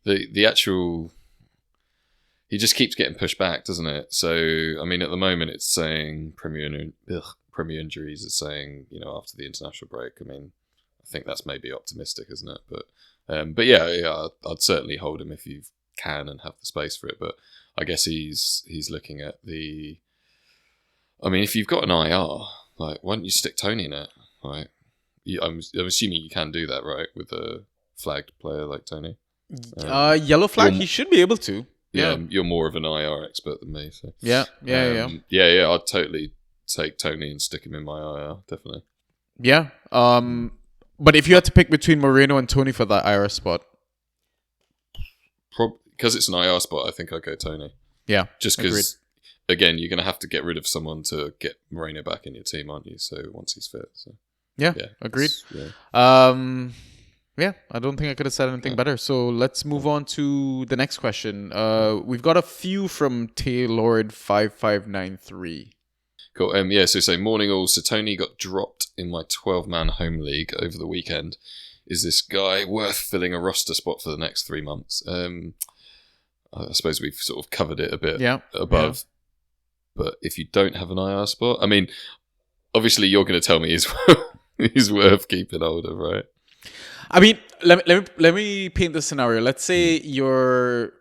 the actual. He just keeps getting pushed back, doesn't it? So, I mean, at the moment, it's saying Premier injuries is saying, after the international break. I mean, I think that's maybe optimistic, isn't it? But yeah, I'd certainly hold him if you can and have the space for it. But I guess he's looking at the. I mean, if you've got an IR, like, why don't you stick Tony in it? Right? I'm assuming you can do that, right, with a flagged player like Tony. Yellow flag. He should be able to. Yeah, you're more of an IR expert than me. So. Yeah. I'd totally take Tony and stick him in my IR, definitely. Yeah. But if you had to pick between Moreno and Tony for that IR spot, because it's an IR spot, I think I'd go Tony. Yeah, just because, again, you're going to have to get rid of someone to get Moreno back in your team, aren't you? So once he's fit, so yeah, agreed. Yeah, I don't think I could have said anything better. So let's move on to the next question. We've got a few from Taylord5593. Cool. So morning all. So Tony got dropped in my 12-man home league over the weekend. Is this guy worth filling a roster spot for the next 3 months? I suppose we've sort of covered it a bit above. Yeah. But if you don't have an IR spot, I mean, obviously you're going to tell me he's worth keeping hold of, right? I mean, let me paint the scenario. Let's say you're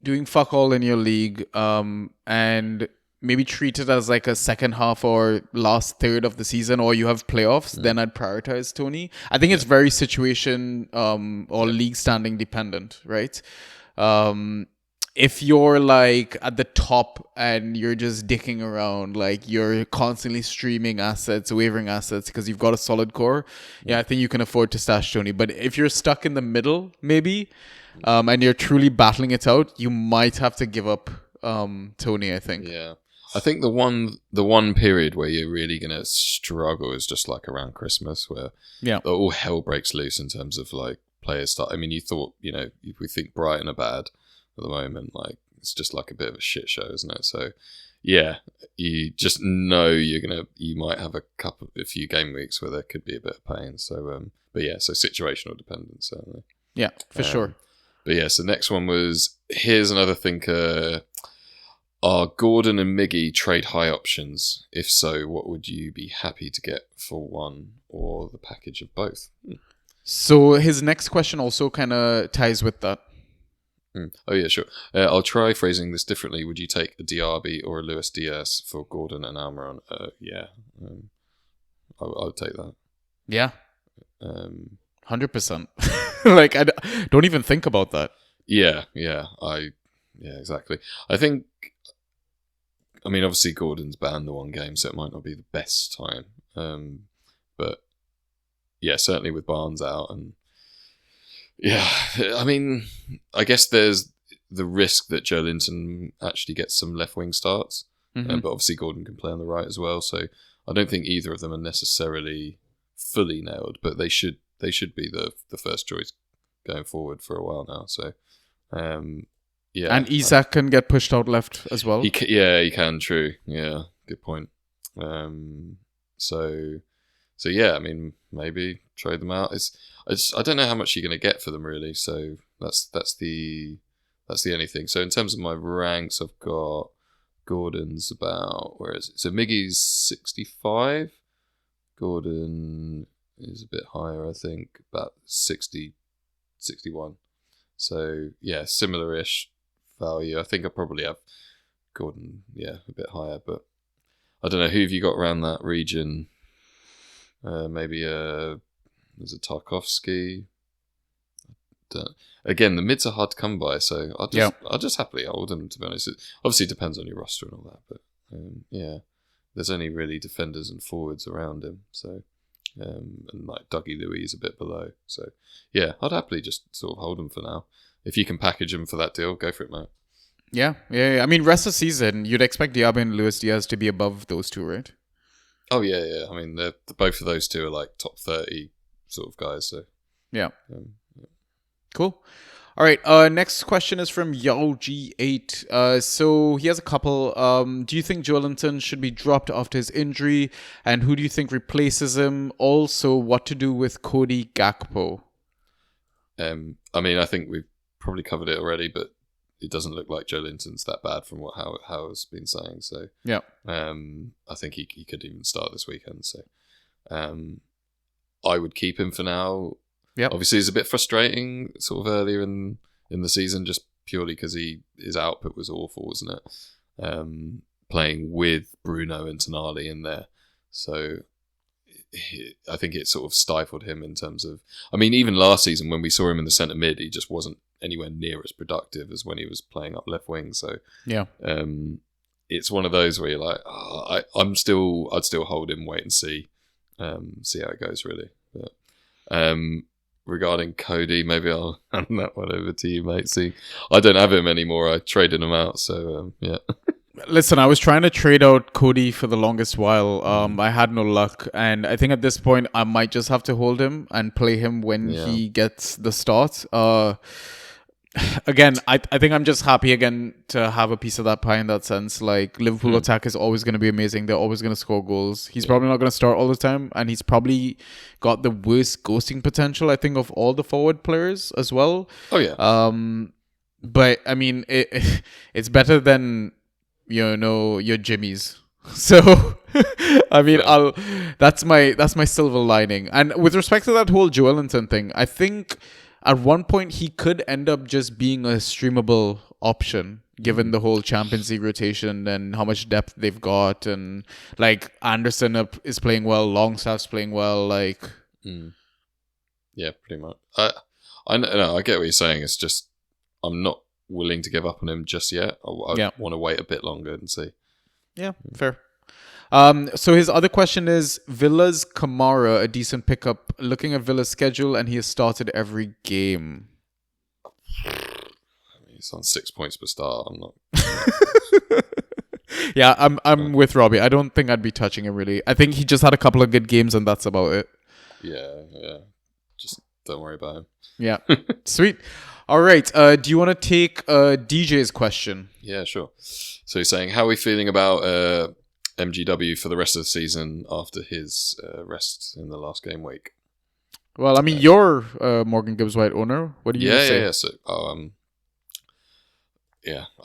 doing fuck all in your league, and maybe treat it as like a second half or last third of the season, or you have playoffs. Then I'd prioritize Tony. I think it's very situation or league standing dependent, right? If you're like at the top and you're just dicking around, like you're constantly streaming assets, wavering assets because you've got a solid core, I think you can afford to stash Tony. But if you're stuck in the middle, maybe, and you're truly battling it out, you might have to give up Tony, I think. Yeah. I think the one period where you're really going to struggle is just like around Christmas, where all hell breaks loose in terms of like players start. I mean, you thought, if we think Brighton are bad at the moment, like it's just like a bit of a shit show, isn't it? So yeah, you just know you might have a few game weeks where there could be a bit of pain. So but yeah, so situational dependence certainly. Yeah, for sure. But yeah, so next one was, here's another thinker. Are Gordon and Miggy trade high options? If so, what would you be happy to get for one or the package of both? So his next question also kind of ties with that. Oh yeah, sure. I'll try phrasing this differently. Would you take a Diaby or a Luis Diaz for Gordon and Almiron? Yeah, I would take that. Yeah, 100%. Like I don't even think about that. Yeah, exactly. I think. I mean, obviously Gordon's banned the one game, so it might not be the best time. But yeah, certainly with Barnes out, and yeah, I mean, I guess there's the risk that Joe Linton actually gets some left wing starts, but obviously Gordon can play on the right as well. So I don't think either of them are necessarily fully nailed, but they should be the first choice going forward for a while now. So. Yeah, and Isak can get pushed out left as well. He can. True. Yeah, good point. So yeah, I mean, maybe trade them out. I don't know how much you're going to get for them really. So that's the only thing. So in terms of my ranks, I've got Gordon's about, where is it? So Miggy's 65. Gordon is a bit higher, I think, about 60, 61. So yeah, similar-ish value. I think I probably have Gordon, a bit higher, but I don't know, who have you got around that region? Maybe There's a Tarkovsky. Again, the mids are hard to come by, so I'll just happily hold them. To be honest, it obviously depends on your roster and all that, but yeah, there's only really defenders and forwards around him, so and like Dougie Louis is a bit below, so yeah, I'd happily just sort of hold them for now. If you can package them for that deal, go for it, mate. Yeah. I mean, rest of the season, you'd expect Diaby and Luis Diaz to be above those two, right? Oh yeah. I mean, both of those two are like top 30 sort of guys, so yeah. Yeah. Cool. All right. Next question is from GW8. So he has a couple. Do you think Joelinton should be dropped after his injury? And who do you think replaces him? Also, what to do with Cody Gakpo? I mean, I think we've probably covered it already, but it doesn't look like Joelinton's that bad from what Howe's been saying. So yeah, I think he could even start this weekend. So I would keep him for now. Yeah, obviously it's a bit frustrating sort of earlier in the season, just purely because his output was awful, wasn't it? Playing with Bruno and Tonali in there, so I think it sort of stifled him in terms of. I mean, even last season when we saw him in the centre mid, he just wasn't anywhere near as productive as when he was playing up left wing. So yeah, it's one of those where you're like, I'd still hold him, wait and see how it goes really. But, regarding Cody, maybe I'll hand that one over to you, mate. See, I don't have him anymore. I traded him out, so yeah. Listen, I was trying to trade out Cody for the longest while. I had no luck, and I think at this point I might just have to hold him and play him when he gets the start. Again, I think I'm just happy again to have a piece of that pie in that sense. Like, Liverpool attack is always going to be amazing. They're always going to score goals. He's probably not going to start all the time, and he's probably got the worst ghosting potential, I think, of all the forward players as well. Oh yeah. But I mean, it's better than your Jimmy's. So I mean, that's my silver lining. And with respect to that whole Joelinton thing, I think at one point he could end up just being a streamable option, given the whole Champions League rotation and how much depth they've got, and like Anderson is playing well, Longstaff's playing well, like. Yeah, pretty much. I know, I get what you're saying. It's just I'm not willing to give up on him just yet. I want to wait a bit longer and see. Yeah, fair. So his other question is, Villa's Kamara, a decent pickup. Looking at Villa's schedule, and he has started every game. I mean, he's on 6 points per start. I'm not. Yeah, I'm with Robbie. I don't think I'd be touching him really. I think he just had a couple of good games, and that's about it. Yeah. Just don't worry about him. Yeah, sweet. All right. Do you want to take DJ's question? Yeah, sure. So he's saying, how are we feeling about MGW for the rest of the season after his rest in the last game week? Well, I mean, you're Morgan Gibbs White owner. What do you say? Yeah. So,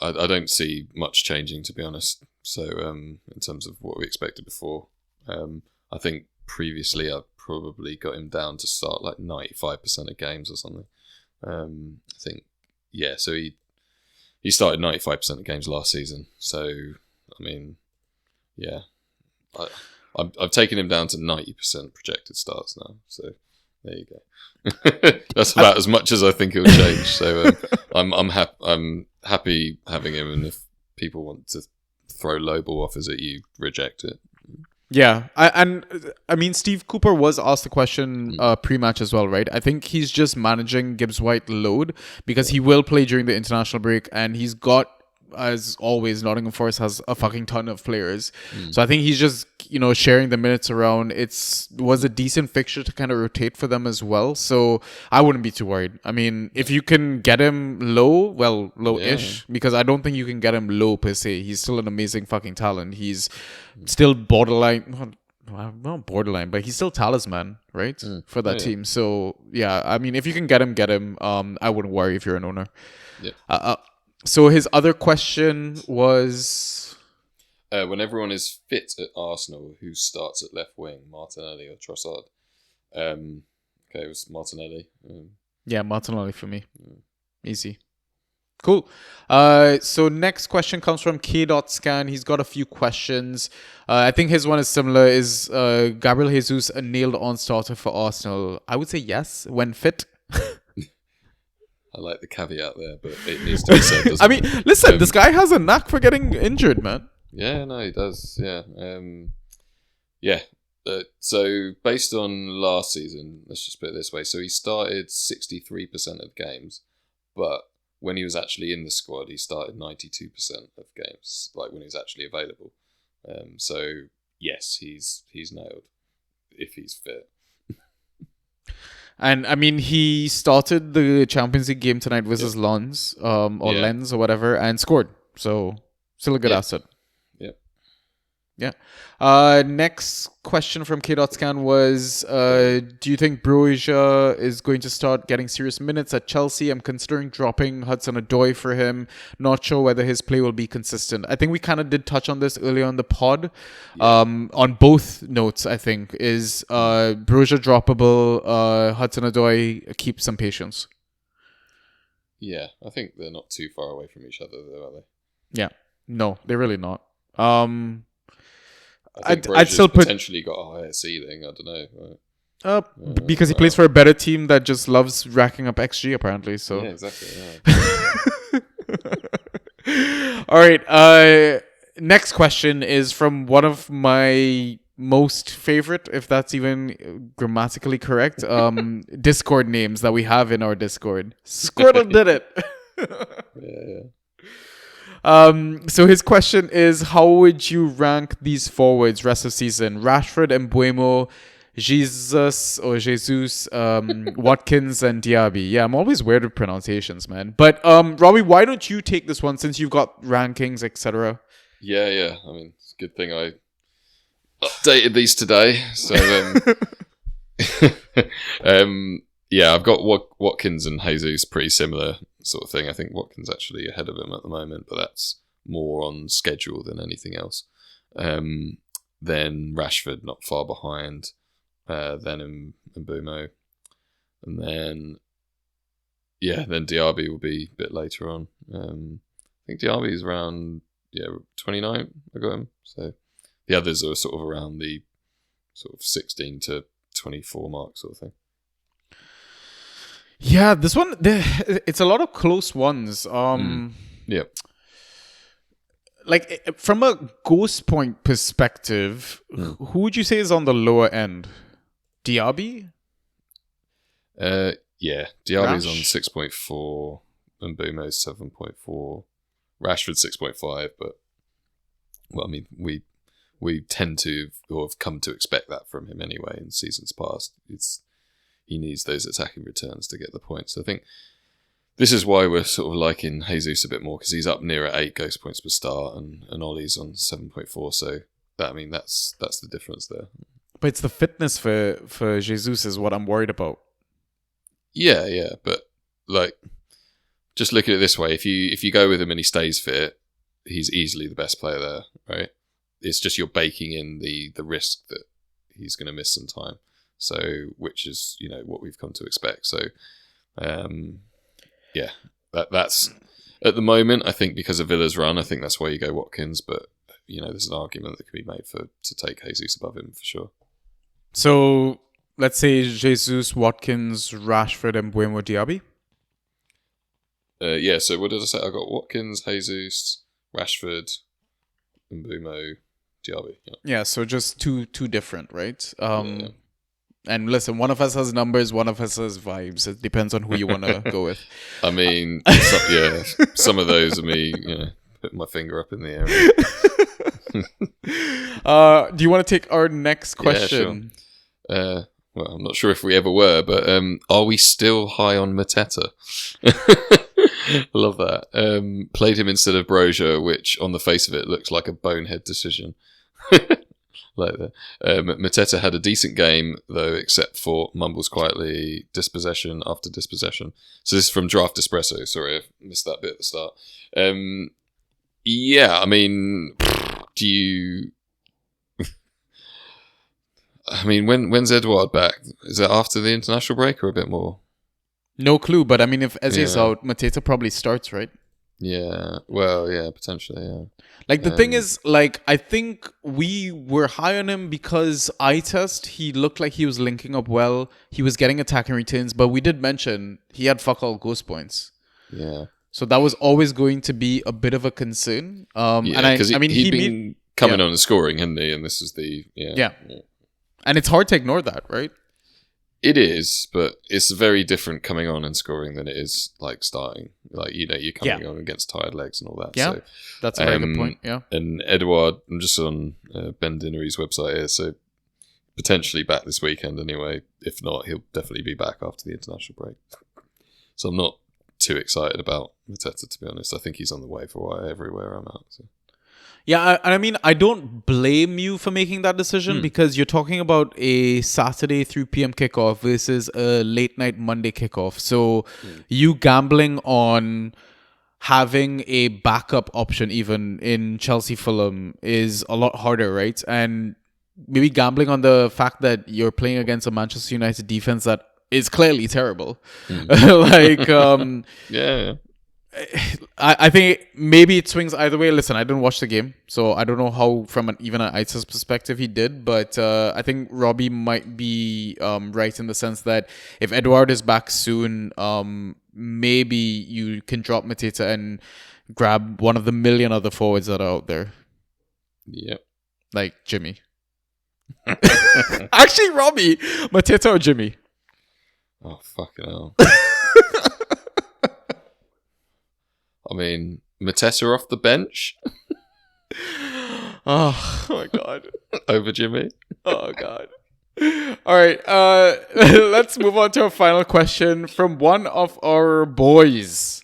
I don't see much changing, to be honest. So, in terms of what we expected before, I think previously I probably got him down to start like 95% of games or something. I think, yeah. So he started 95% of games last season. So, I mean, yeah, I've taken him down to 90% projected starts now. So there you go. That's about as much as I think it'll change. So I'm happy having him, and if people want to throw lowball offers at you, reject it. Yeah, I mean, Steve Cooper was asked the question pre-match as well, right? I think he's just managing Gibbs White load because he will play during the international break, and he's got, as always, Nottingham Forest has a fucking ton of players. So I think he's just, sharing the minutes around. Was a decent fixture to kind of rotate for them as well. So I wouldn't be too worried. I mean, if you can get him low-ish, because I don't think you can get him low per se. He's still an amazing fucking talent. He's still borderline, not borderline, but he's still talisman, right? For that team. So yeah, I mean, if you can get him. I wouldn't worry if you're an owner. Yeah. So his other question was... when everyone is fit at Arsenal, who starts at left wing, Martinelli or Trossard? Okay, it was Martinelli. Yeah, Martinelli for me. Easy. Cool. So next question comes from K.Scan. He's got a few questions. I think his one is similar. Is Gabriel Jesus a nailed-on starter for Arsenal? I would say yes, when fit. I like the caveat there, but it needs to be said, doesn't I mean, it? listen, this guy has a knack for getting injured, man. Yeah, no, he does. Yeah. Yeah. So based on last season, let's just put it this way. So he started 63% of games, but when he was actually in the squad, he started 92% of games, like when he was actually available. So yes, he's nailed if he's fit. And I mean, he started the Champions League game tonight versus Lens, Lens or whatever, and scored. So still a good asset. Yeah. Next question from K.Scan was, do you think Broja is going to start getting serious minutes at Chelsea? I'm considering dropping Hudson-Odoi for him. Not sure whether his play will be consistent. I think we kind of did touch on this earlier on the pod. On both notes, I think, is Broja droppable, Hudson-Odoi keep some patience. Yeah, I think they're not too far away from each other, though, are they? Yeah. No, they're really not. I think I'd still potentially got a higher ceiling. I don't know. Right? Because he plays for a better team that just loves racking up XG, apparently. So yeah, exactly. Yeah. All right. Next question is from one of my most favorite, if that's even grammatically correct, Discord names that we have in our Discord. Squirtle did it. Yeah. So his question is, how would you rank these forwards rest of season? Rashford and Mbeumo, Jesus, Watkins and Diaby. Yeah, I'm always weird with pronunciations, man. But Robbie, why don't you take this one since you've got rankings, etc.? Yeah. I mean, it's a good thing I updated these today. So, yeah, I've got Watkins and Jesus pretty similar sort of thing. I think Watkins actually ahead of him at the moment, but that's more on schedule than anything else. Then Rashford not far behind. Then Mbeumo, and then Diaby will be a bit later on. I think Diaby is around 29. I got him. So the others are sort of around the sort of 16 to 24 mark sort of thing. Yeah, this one, it's a lot of close ones. Yeah. Like, from a ghost point perspective, who would you say is on the lower end? Diaby? Yeah. Diaby's on 6.4 and Mbeumo's 7.4. Rashford 6.5, but, well, I mean, we tend to, or have come to expect that from him anyway in seasons past. He needs those attacking returns to get the points. I think this is why we're sort of liking Jesus a bit more, because he's up near at 8 ghost points per start, and Ollie's on 7.4. So that's the difference there. But it's the fitness for Jesus is what I'm worried about. Yeah, but like, just look at it this way: if you go with him and he stays fit, he's easily the best player there, right? It's just you're baking in the risk that he's going to miss some time. So, which is, what we've come to expect. So, that's at the moment, I think because of Villa's run, I think that's why you go Watkins. But, there's an argument that can be made to take Jesus above him for sure. So, let's say Jesus, Watkins, Rashford, and Mbeumo, Diaby? Yeah, so what did I say? I got Watkins, Jesus, Rashford, Mbeumo, Diaby. Yeah, so just two different, right? And listen, one of us has numbers, one of us has vibes. It depends on who you want to go with. I mean, some of those are me, putting my finger up in the air. Do you want to take our next question? Yeah, sure. Well, I'm not sure if we ever were, but are we still high on Mateta? Love that. Played him instead of Broja, which on the face of it looks like a bonehead decision. Like that. Mateta had a decent game, though, except for mumbles quietly, dispossession after dispossession. So this is from Draft Espresso. Sorry, I missed that bit at the start. Yeah, I mean, do you... I mean, when's Edouard back? Is it after the international break or a bit more? No clue, but I mean, if Eze's out, Mateta probably starts, right? Yeah. Well, yeah, potentially, yeah. Like, the thing is, like, I think we were high on him because eye test, he looked like he was linking up well. He was getting attacking returns, but we did mention he had fuck all ghost points. Yeah. So that was always going to be a bit of a concern. Yeah, and because I mean, he'd been coming yeah. on and scoring, hadn't he? And this is the... Yeah. And it's hard to ignore that, right? It is, but it's very different coming on and scoring than it is like starting. Like, you know, you're coming on against tired legs and all that. Yeah, so, that's a very good point. Yeah. And Edouard, I'm just on Ben Dinnery's website here, so potentially back this weekend anyway. If not, he'll definitely be back after the international break. So I'm not too excited about Mateta, to be honest. I think he's on the waiver wire everywhere I'm at. So. Yeah, I mean, I don't blame you for making that decision because you're talking about a Saturday 3 p.m. kickoff versus a late night Monday kickoff. So you gambling on having a backup option even in Chelsea Fulham is a lot harder, right? And maybe gambling on the fact that you're playing against a Manchester United defense that is clearly terrible. Like, Yeah. I think maybe it swings either way. Listen, I didn't watch the game, so I don't know how, from even an ISIS perspective, he did. But I think Robbie might be right in the sense that if Edouard is back soon, maybe you can drop Mateta and grab one of the million other forwards that are out there. Yep. Like Jimmy. Actually, Robbie, Mateta or Jimmy? Oh, fucking hell. I mean, Mateta off the bench Oh my God. over Jimmy. Oh God. All right. Let's move on to a final question from one of our boys.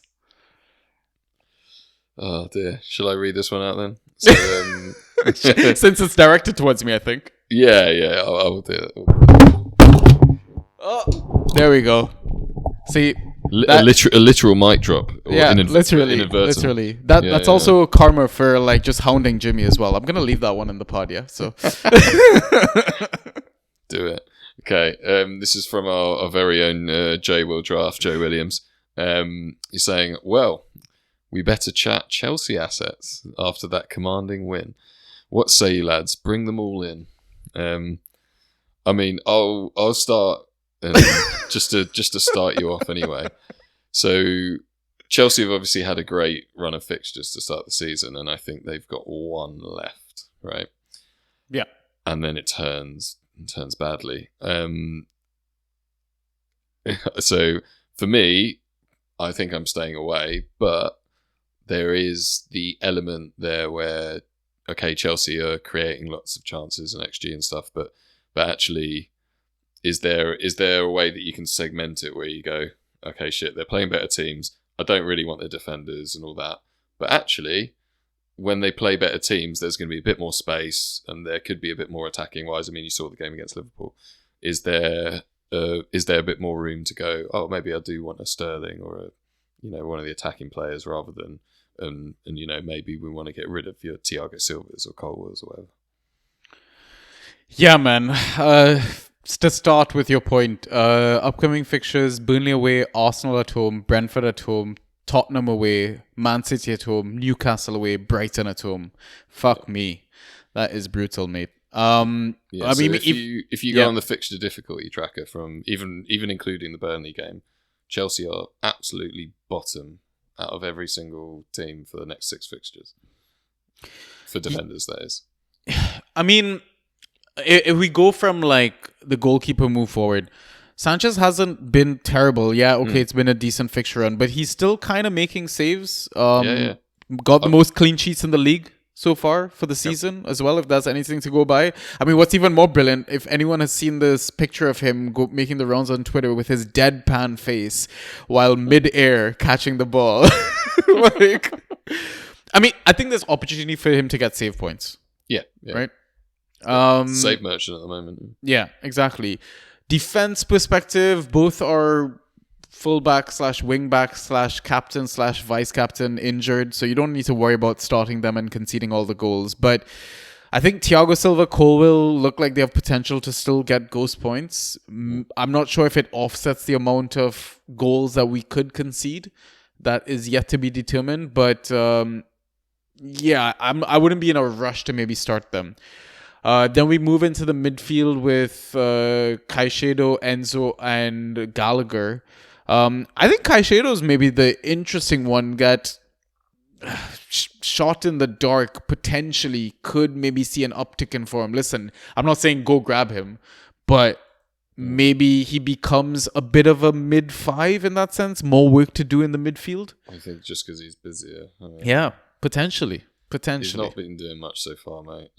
Oh dear. Shall I read this one out then? So, Since it's directed towards me, I think. yeah, I will do it. Oh, there we go. See, A literal mic drop. Or yeah, inadvertent. literally. That's also karma for like just hounding Jimmy as well. I'm gonna leave that one in the pod, yeah. So do it. Okay. This is from our very own J Will Draft, Joe Williams. He's saying, "Well, we better chat Chelsea assets after that commanding win. What say you, lads? Bring them all in." I mean, I'll start. just to start you off anyway. So Chelsea have obviously had a great run of fixtures to start the season, and I think they've got one left, right? yeah. And then it turns badly. So for me, I think I'm staying away, but there is the element there where, okay, Chelsea are creating lots of chances and XG and stuff, but actually, is there a way that you can segment it where you go, okay, shit, they're playing better teams. I don't really want their defenders and all that. But actually, when they play better teams, there's going to be a bit more space and there could be a bit more attacking wise. I mean, you saw the game against Liverpool. Is there a bit more room to go, oh, maybe I do want a Sterling or one of the attacking players rather than, and maybe we want to get rid of your Thiago Silvas or Colwells or whatever. Yeah, man. To start with your point, upcoming fixtures: Burnley away, Arsenal at home, Brentford at home, Tottenham away, Man City at home, Newcastle away, Brighton at home. Fuck me, that is brutal, mate. I mean, if you go on the fixture difficulty tracker from even including the Burnley game, Chelsea are absolutely bottom out of every single team for the next 6 fixtures for defenders. That is. I mean, if we go from like the goalkeeper move forward, Sanchez hasn't been terrible. Yeah, okay, it's been a decent fixture run, but he's still kind of making saves. Got the most clean sheets in the league so far for the season as well, if that's anything to go by. I mean, what's even more brilliant, if anyone has seen this picture of him making the rounds on Twitter with his deadpan face while mid-air catching the ball. Like, I mean, I think there's opportunity for him to get save points. Yeah. Right? Save merchant at the moment. Yeah, exactly. Defense perspective, both are fullback / wingback / captain / vice captain injured, so you don't need to worry about starting them and conceding all the goals. But I think Thiago Silva, Colwell look like they have potential to still get ghost points. I'm not sure if it offsets the amount of goals that we could concede that is yet to be determined. But yeah, I wouldn't be in a rush to maybe start them. Then we move into the midfield with Caicedo, Enzo, and Gallagher. I think Caicedo is maybe the interesting one that shot in the dark potentially could maybe see an uptick in form. Listen, I'm not saying go grab him, but maybe he becomes a bit of a mid-5 in that sense. More work to do in the midfield. I think just because he's busier. Yeah, potentially. He's not been doing much so far, mate.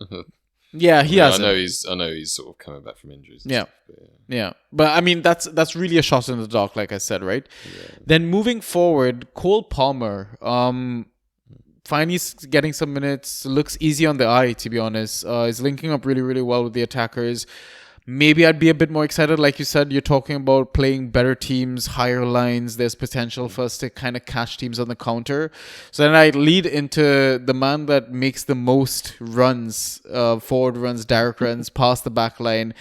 Yeah, he has. I know he's sort of coming back from injuries. Yeah. Stuff, Yeah. But I mean, that's really a shot in the dark, like I said, right? Yeah. Then moving forward, Cole Palmer, finally getting some minutes. Looks easy on the eye, to be honest. Is linking up really, really well with the attackers. Maybe I'd be a bit more excited. Like you said, you're talking about playing better teams, higher lines. There's potential for us to kind of catch teams on the counter. So then I lead into the man that makes the most runs, forward runs, direct runs, past the back line.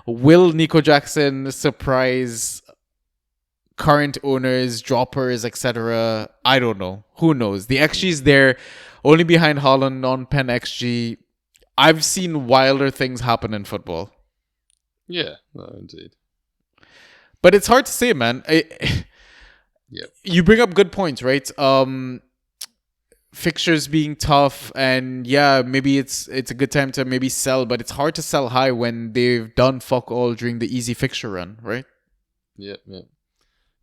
Will Nico Jackson surprise current owners, droppers, etc.? I don't know. Who knows? The XG is there, only behind Haaland, non-pen XG. I've seen wilder things happen in football. Yeah, no, indeed. But it's hard to say, man. Yeah. You bring up good points, right? Fixtures being tough, and yeah, maybe it's a good time to maybe sell, but it's hard to sell high when they've done fuck all during the easy fixture run, right? Yeah.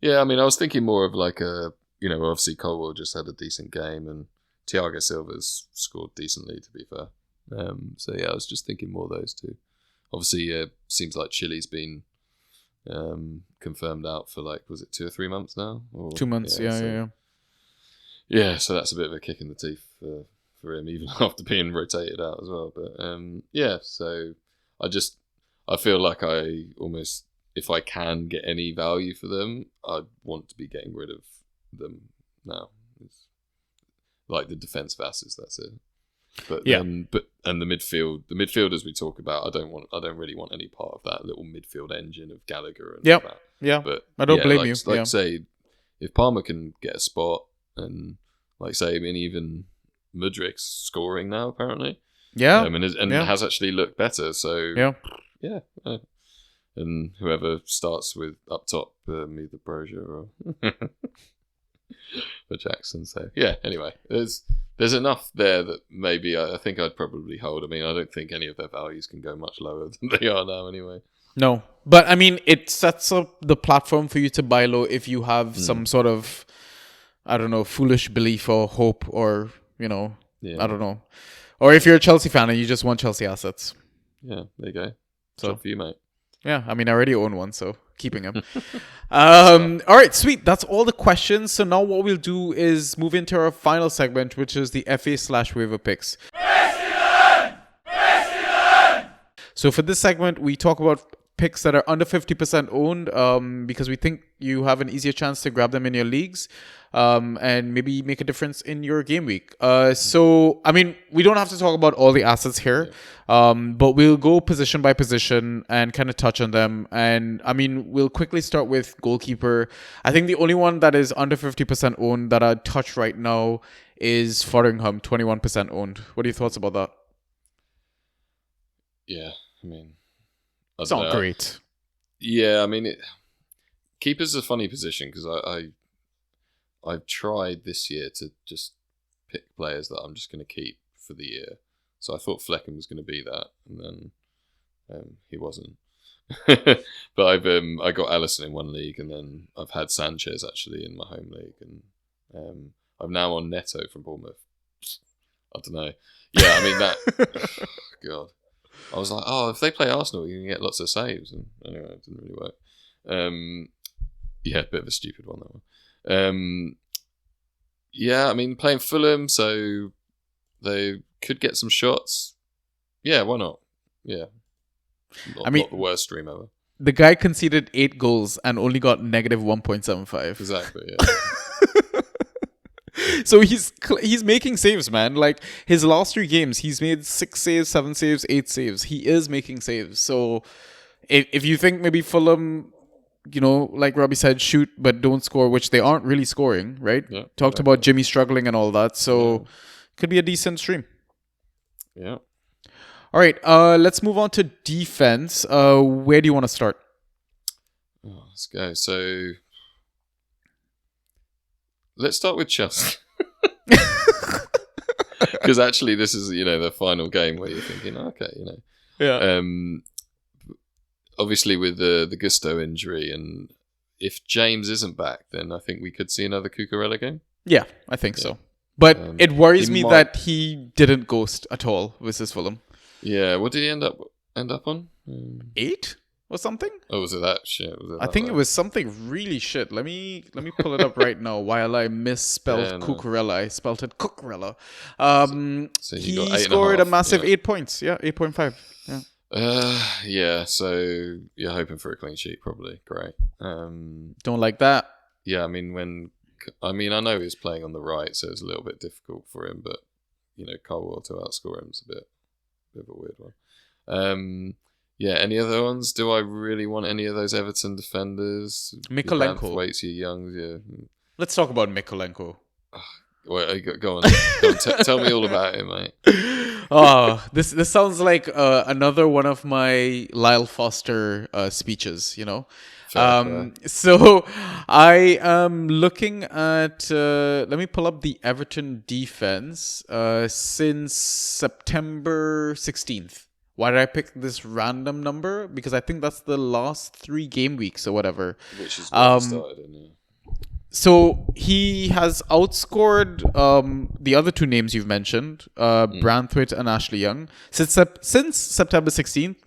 Yeah, I mean, I was thinking more of like obviously Colwell just had a decent game, and Thiago Silva's scored decently, to be fair. So yeah, I was just thinking more of those two. Obviously, seems like Chile's been confirmed out for was it 2 or 3 months now? 2 months, yeah. Yeah, so that's a bit of a kick in the teeth for him, even after being rotated out as well. But yeah, so I feel like I almost, if I can get any value for them, I want to be getting rid of them now. It's like the defensive assets, that's it. But yeah, and the midfielders we talk about, I don't really want any part of that little midfield engine of Gallagher and yep. that. Yeah, but I don't blame you. Like say, if Palmer can get a spot, and even Mudrik's scoring now apparently. Yeah, and has actually looked better. So yeah. And whoever starts with up top, either Brozier or Jackson. So yeah. Anyway, there's enough there that maybe I think I'd probably hold. I mean, I don't think any of their values can go much lower than they are now anyway. No, but I mean, it sets up the platform for you to buy low if you have some sort of, I don't know, foolish belief or hope or, I don't know. Or if you're a Chelsea fan and you just want Chelsea assets. Yeah, there you go. So for you, mate. Yeah, I mean, I already own one, so keeping him. All right, sweet. That's all the questions. So now what we'll do is move into our final segment, which is the FA/waiver picks. So for this segment, we talk about picks that are under 50% owned because we think you have an easier chance to grab them in your leagues and maybe make a difference in your game week. So, I mean, we don't have to talk about all the assets here, but we'll go position by position and kind of touch on them. And, I mean, we'll quickly start with goalkeeper. I think the only one that is under 50% owned that I'd touch right now is Fotheringham, 21% owned. What are your thoughts about that? Yeah, I mean... It's not great. Yeah, I mean, keeper's a funny position because I've tried this year to just pick players that I'm just going to keep for the year. So I thought Flecken was going to be that, and then he wasn't. But I got Alisson in one league, and then I've had Sanchez actually in my home league, and I'm now on Neto from Bournemouth. I don't know. Yeah, I mean that. God. I was like, if they play Arsenal, you can get lots of saves. And anyway, it didn't really work. Yeah, a bit of a stupid one, that one. Yeah, I mean, playing Fulham, so they could get some shots. Yeah, why not? Yeah. Not the worst stream ever. The guy conceded 8 goals and only got negative 1.75. Exactly, yeah. So he's making saves, man. Like his last 3 games, he's made 6 saves, 7 saves, 8 saves. He is making saves. So if you think maybe Fulham like Robbie said, shoot but don't score, which they aren't really scoring, right? Yeah, Talked about Jimmy struggling and all that, so could be a decent stream. Yeah. All right, let's move on to defense. Where do you want to start? Let's go. So let's start with Chelsea. Because actually, this is the final game where you're thinking, okay, Yeah. Obviously with the Gusto injury, and if James isn't back, then I think we could see another Cucurella game. Yeah, I think so. But it worries me might- that he didn't ghost at all versus Fulham. Yeah, what did he end up on? 8 or something? Oh, was it that shit? I think it was something really shit. Let me pull it up right now while I misspelled Cucurella. I spelled it Cucurella. So he got 8.5, scored a massive yeah. 8 points. Yeah, 8.5. Yeah. Yeah. So you're hoping for a clean sheet, probably. Great. Don't like that. Yeah, I mean, I know he was playing on the right, so it's a little bit difficult for him. But Colwell to outscore him is a bit of a weird one. Yeah, any other ones? Do I really want any of those Everton defenders? Mikolenko. Waits, your Youngs, yeah. Let's talk about Mikolenko. Wait, go on. Tell me all about it, mate. Oh, this sounds like another one of my Lyle Foster speeches, Fair. So I am looking at let me pull up the Everton defense since September 16th. Why did I pick this random number? Because I think that's the last 3 game weeks or whatever. Which is what he started in, yeah. So he has outscored the other 2 names you've mentioned, Branthwaite and Ashley Young. Since September 16th,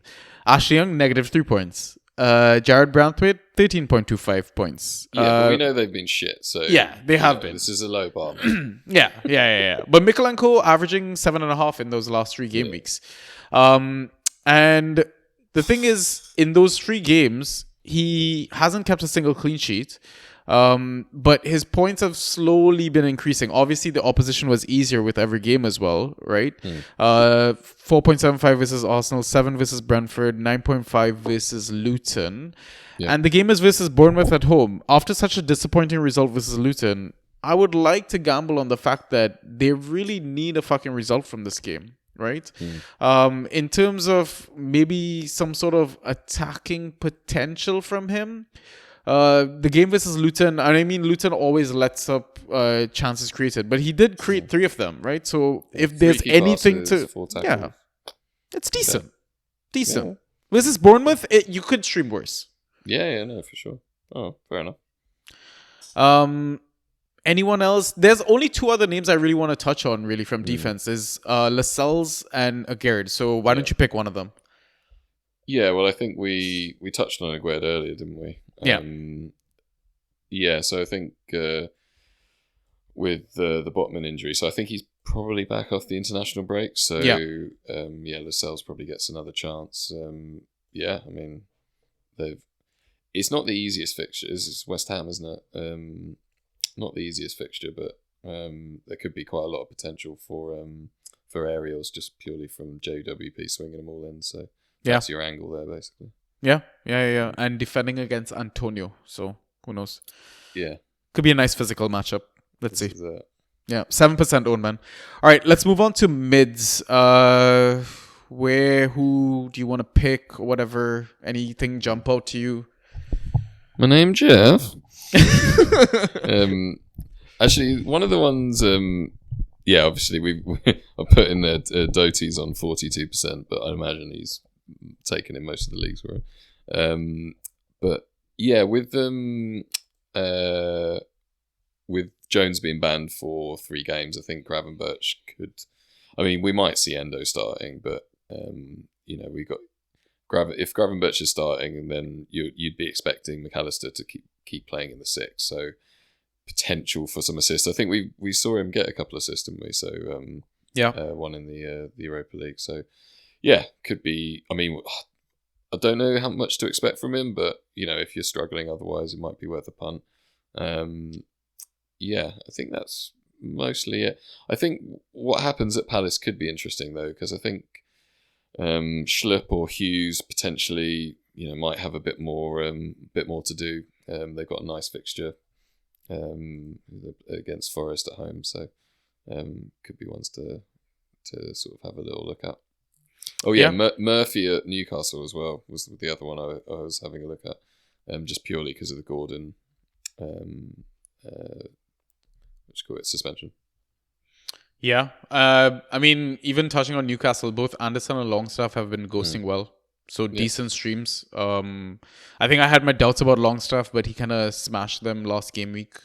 Ashley Young, -3 points. Jared Branthwaite, 13.25 points. Yeah, but we know they've been shit, so... Yeah, they have been. This is a low bar. Yeah. But Mikolenko averaging 7.5 in those last 3 game weeks. And the thing is, in those 3 games, he hasn't kept a single clean sheet. But his points have slowly been increasing. Obviously, the opposition was easier with every game as well, right? 4.75 versus Arsenal, 7 versus Brentford, 9.5 versus Luton. Yeah. And the game is versus Bournemouth at home. After such a disappointing result versus Luton, I would like to gamble on the fact that they really need a fucking result from this game. Right? In terms of maybe some sort of attacking potential from him, the game versus Luton, Luton always lets up chances created, but he did create 3 of them, right? So if there's anything to... Yeah, it's decent. Decent. Yeah. Versus Bournemouth, you could stream worse. Yeah, no, for sure. Oh, fair enough. Anyone else? There's only 2 other names I really want to touch on, really, from defense. Is Lascelles and Aguerd. So why don't you pick one of them? Yeah, well, I think we touched on Aguerd earlier, didn't we? Yeah, so I think with the Botman injury, so I think he's probably back off the international break. So, Lascelles probably gets another chance. It's not the easiest fixture. It's West Ham, isn't it? Not the easiest fixture, but there could be quite a lot of potential for aerials just purely from GW8 swinging them all in. So that's your angle there, basically. Yeah. And defending against Antonio. So who knows? Yeah. Could be a nice physical matchup. Let's see. Yeah, 7% own, man. All right, let's move on to mids. Who do you want to pick or whatever? Anything jump out to you? My name Jeff. Actually, one of the ones, obviously I put in there Doty's on 42%, but I imagine he's taken in most of the leagues for it. But yeah, with Jones being banned for 3 games, I think Gravenberch could. I mean, we might see Endo starting, but we got if Gravenberch is starting, then you'd be expecting McAllister to keep playing in the 6. So potential for some assists. I think we saw him get a couple of assists, didn't we? So one in the Europa League. So yeah, could be. I mean, I don't know how much to expect from him, but if you're struggling otherwise, it might be worth a punt. I think that's mostly it. I think what happens at Palace could be interesting though, because I think Schlupp or Hughes potentially might have a bit more to do. They've got a nice fixture against Forest at home, so could be ones to sort of have a little look at. Oh yeah, Murphy at Newcastle as well was the other one I was having a look at, just purely because of the Gordon, suspension. Yeah. I mean, even touching on Newcastle, both Anderson and Longstaff have been ghosting well. So decent streams. I think I had my doubts about Longstaff, but he kind of smashed them last game week.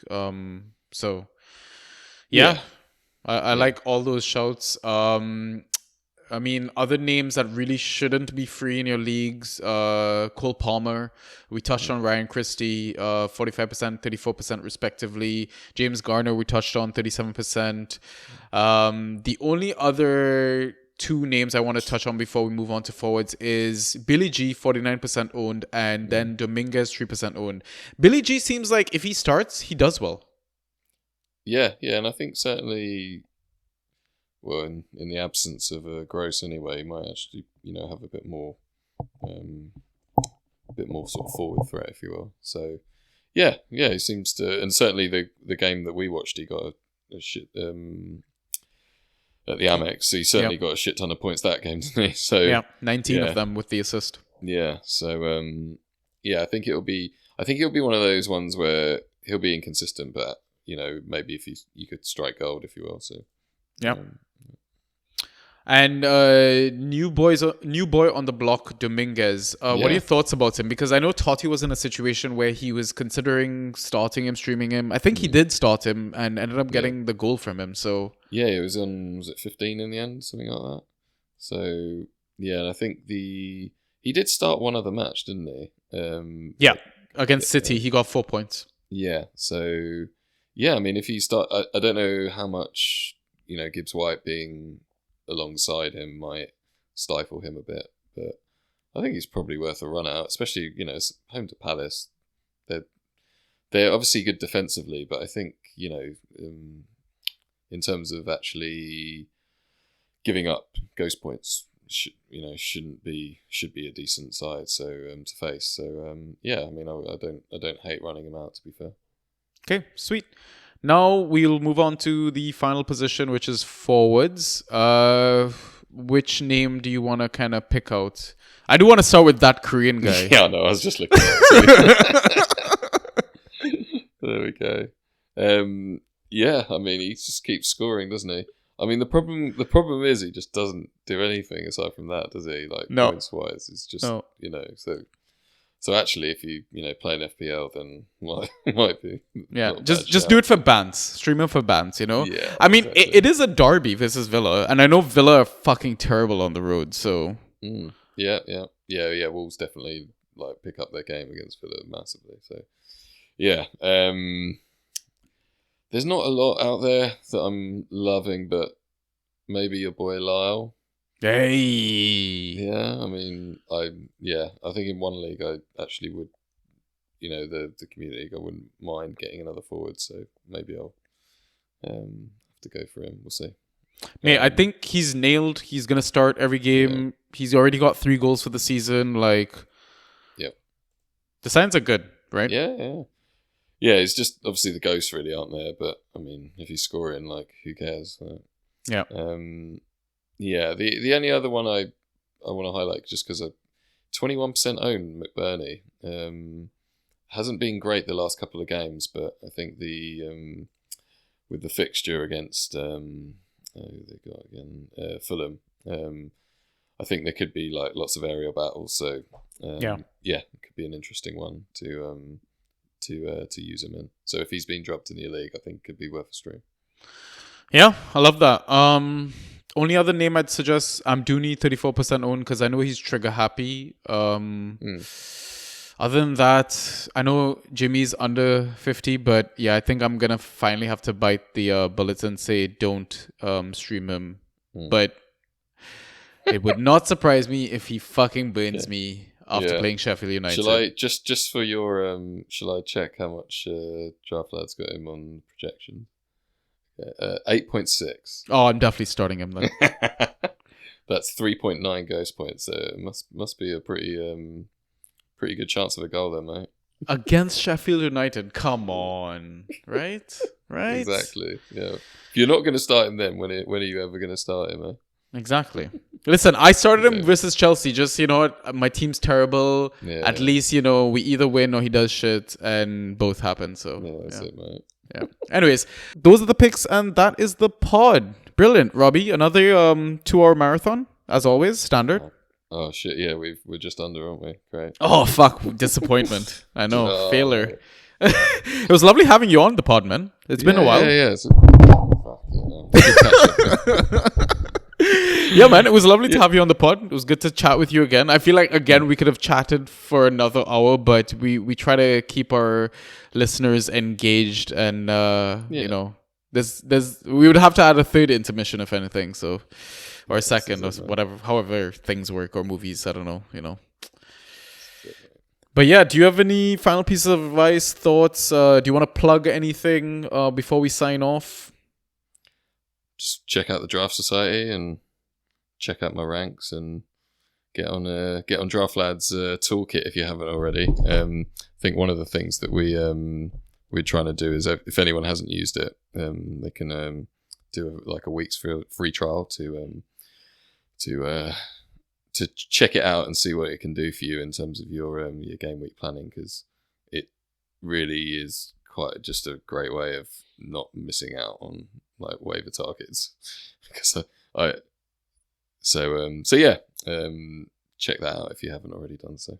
So yeah. I like all those shouts. I mean, other names that really shouldn't be free in your leagues. Cole Palmer. We touched on Ryan Christie, 45%, 34% respectively. James Garner, we touched on 37%. The only other two names I want to touch on before we move on to forwards is Billy G, 49% owned, and then Dominguez, 3% owned. Billy G seems like if he starts, he does well. Yeah, and I think certainly, well, in the absence of a Gross anyway, he might actually, have a bit more sort of forward threat, if you will. So, yeah, he seems to, and certainly the game that we watched, he got a shit at the Amex. He certainly got a shit ton of points that game, didn't he? So 19 of them with the assist. Yeah, so I think it'll be one of those ones where he'll be inconsistent, but maybe if you could strike gold, if you will. So and new boy on the block, Dominguez. What are your thoughts about him? Because I know Totti was in a situation where he was considering starting him, streaming him. I think he did start him and ended up getting the goal from him. So it was on 15 in the end, something like that. So and I think he did start one other match, didn't he? Against City, he got 4 points. Yeah, so I mean, if you start, I don't know how much Gibbs White being alongside him might stifle him a bit, but I think he's probably worth a run out, especially it's home to Palace. They're obviously good defensively, but I think in terms of actually giving up ghost points, should be a decent side to face. So I mean, I don't hate running him out, to be fair. Okay, sweet. Now we'll move on to the final position, which is forwards. Which name do you want to kind of pick out? I do want to start with that Korean guy. Yeah, no, I was just looking at it. There we go. I mean, he just keeps scoring, doesn't he? I mean, the problem is he just doesn't do anything aside from that, does he? Like, points wise, it's just So actually, if you play an FPL, then might be just do it for bans, stream it for bans. Yeah, I mean, exactly. it is a derby versus Villa, and I know Villa are fucking terrible on the road. So Wolves definitely pick up their game against Villa massively. So there's not a lot out there that I'm loving, but maybe your boy Lyle. Hey. Yeah, I mean, I think in one league I actually would, the community league, I wouldn't mind getting another forward. So maybe I'll have to go for him. We'll see. Mate, I think he's nailed. He's gonna start every game. Yeah. He's already got 3 goals for the season. The signs are good, right? Yeah. It's just obviously the ghosts really aren't there, but I mean, if he's scoring, who cares? Yeah. The only other one I want to highlight, just because 21% owned McBurney, hasn't been great the last couple of games, but I think with the fixture against who they got again, Fulham, I think there could be lots of aerial battles. So it could be an interesting one to use him in. So if he's been dropped in your league, I think it could be worth a stream. Yeah, I love that. Only other name I'd suggest, Amdouni, 34% owned, because I know he's trigger happy. Other than that, I know Jimmy's under 50, but yeah, I think I'm going to finally have to bite the bullet and say don't stream him. But it would not surprise me if he fucking burns me after playing Sheffield United. Shall I, just for your, shall I check how much Draft Lad's got him on projection? 8.6. Oh, I'm definitely starting him then. That's 3.9 ghost points. So it must be a pretty pretty good chance of a goal there, mate. Against Sheffield United. Come on. Right? Right? Exactly. Yeah. If you're not going to start him then, when are you ever going to start him, eh? Exactly. Listen, I started him versus Chelsea. Just, you know what? My team's terrible. Yeah. At least, you know, we either win or he does shit, and both happen. So, Yeah, that's it, mate. yeah. Anyways, those are the picks, and that is the pod. Brilliant, Robbie. Another 2-hour marathon, as always, standard. Oh shit! Yeah, we're just under, aren't we? Great. Oh, fuck. Disappointment. I know. Oh, Failure. It was lovely having you on the pod, man. It's been a while. Yeah. Fuck yeah, no. Good catch-up. Yeah, man, it was lovely to have you on the pod. It was good to chat with you again. I feel like, again, we could have chatted for another hour, but we try to keep our listeners engaged, and you know, we would have to add a third intermission if anything, so, or a second, or whatever, however things work, or movies, I don't know, you know. But yeah, do you have any final pieces of advice, thoughts? Do you want to plug anything before we sign off? Just check out the Draft Society and check out my ranks and get on Draft Lads toolkit if you haven't already. I think one of the things that we're trying to do is, if anyone hasn't used it, they can do a week's free trial to check it out and see what it can do for you in terms of your game week planning, because it really is quite just a great way of not missing out on like waiver targets. Because check that out if you haven't already done so.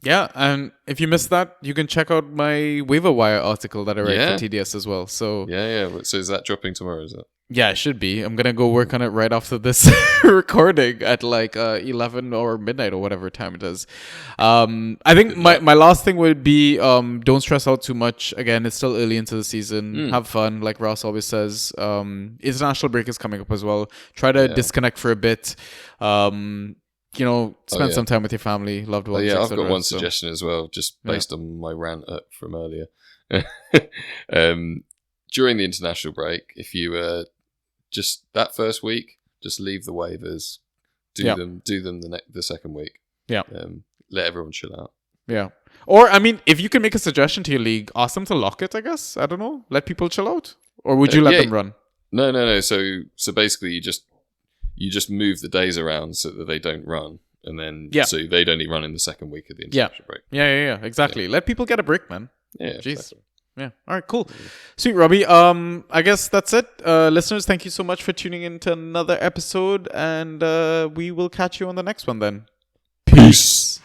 Yeah, and if you missed that, you can check out my waiver wire article that I write for TDS as well. So yeah. So is that dropping tomorrow? Is it? Yeah, it should be. I'm gonna go work on it right after this recording at like 11 or midnight or whatever time it is. I think my last thing would be don't stress out too much. Again, it's still early into the season. Have fun, like Ross always says. International break is coming up as well. Try to disconnect for a bit. You know, spend some time with your family, loved ones. I've got one suggestion as well, just based on my rant from earlier. During the international break, if you just that first week, just leave the waivers, do them the second week. Yeah, let everyone chill out. Yeah, or I mean, if you can make a suggestion to your league, ask them to lock it. I guess, I don't know, let people chill out, or would you let them run? No. So basically, you just move the days around so that they don't run, and then so they'd only run in the second week of the international break. Yeah, exactly. Let people get a break, man. Yeah, jeez. Exactly. Yeah. All right, cool. Sweet, Robbie. I guess that's it. Listeners, thank you so much for tuning in to another episode, and we will catch you on the next one then. Peace.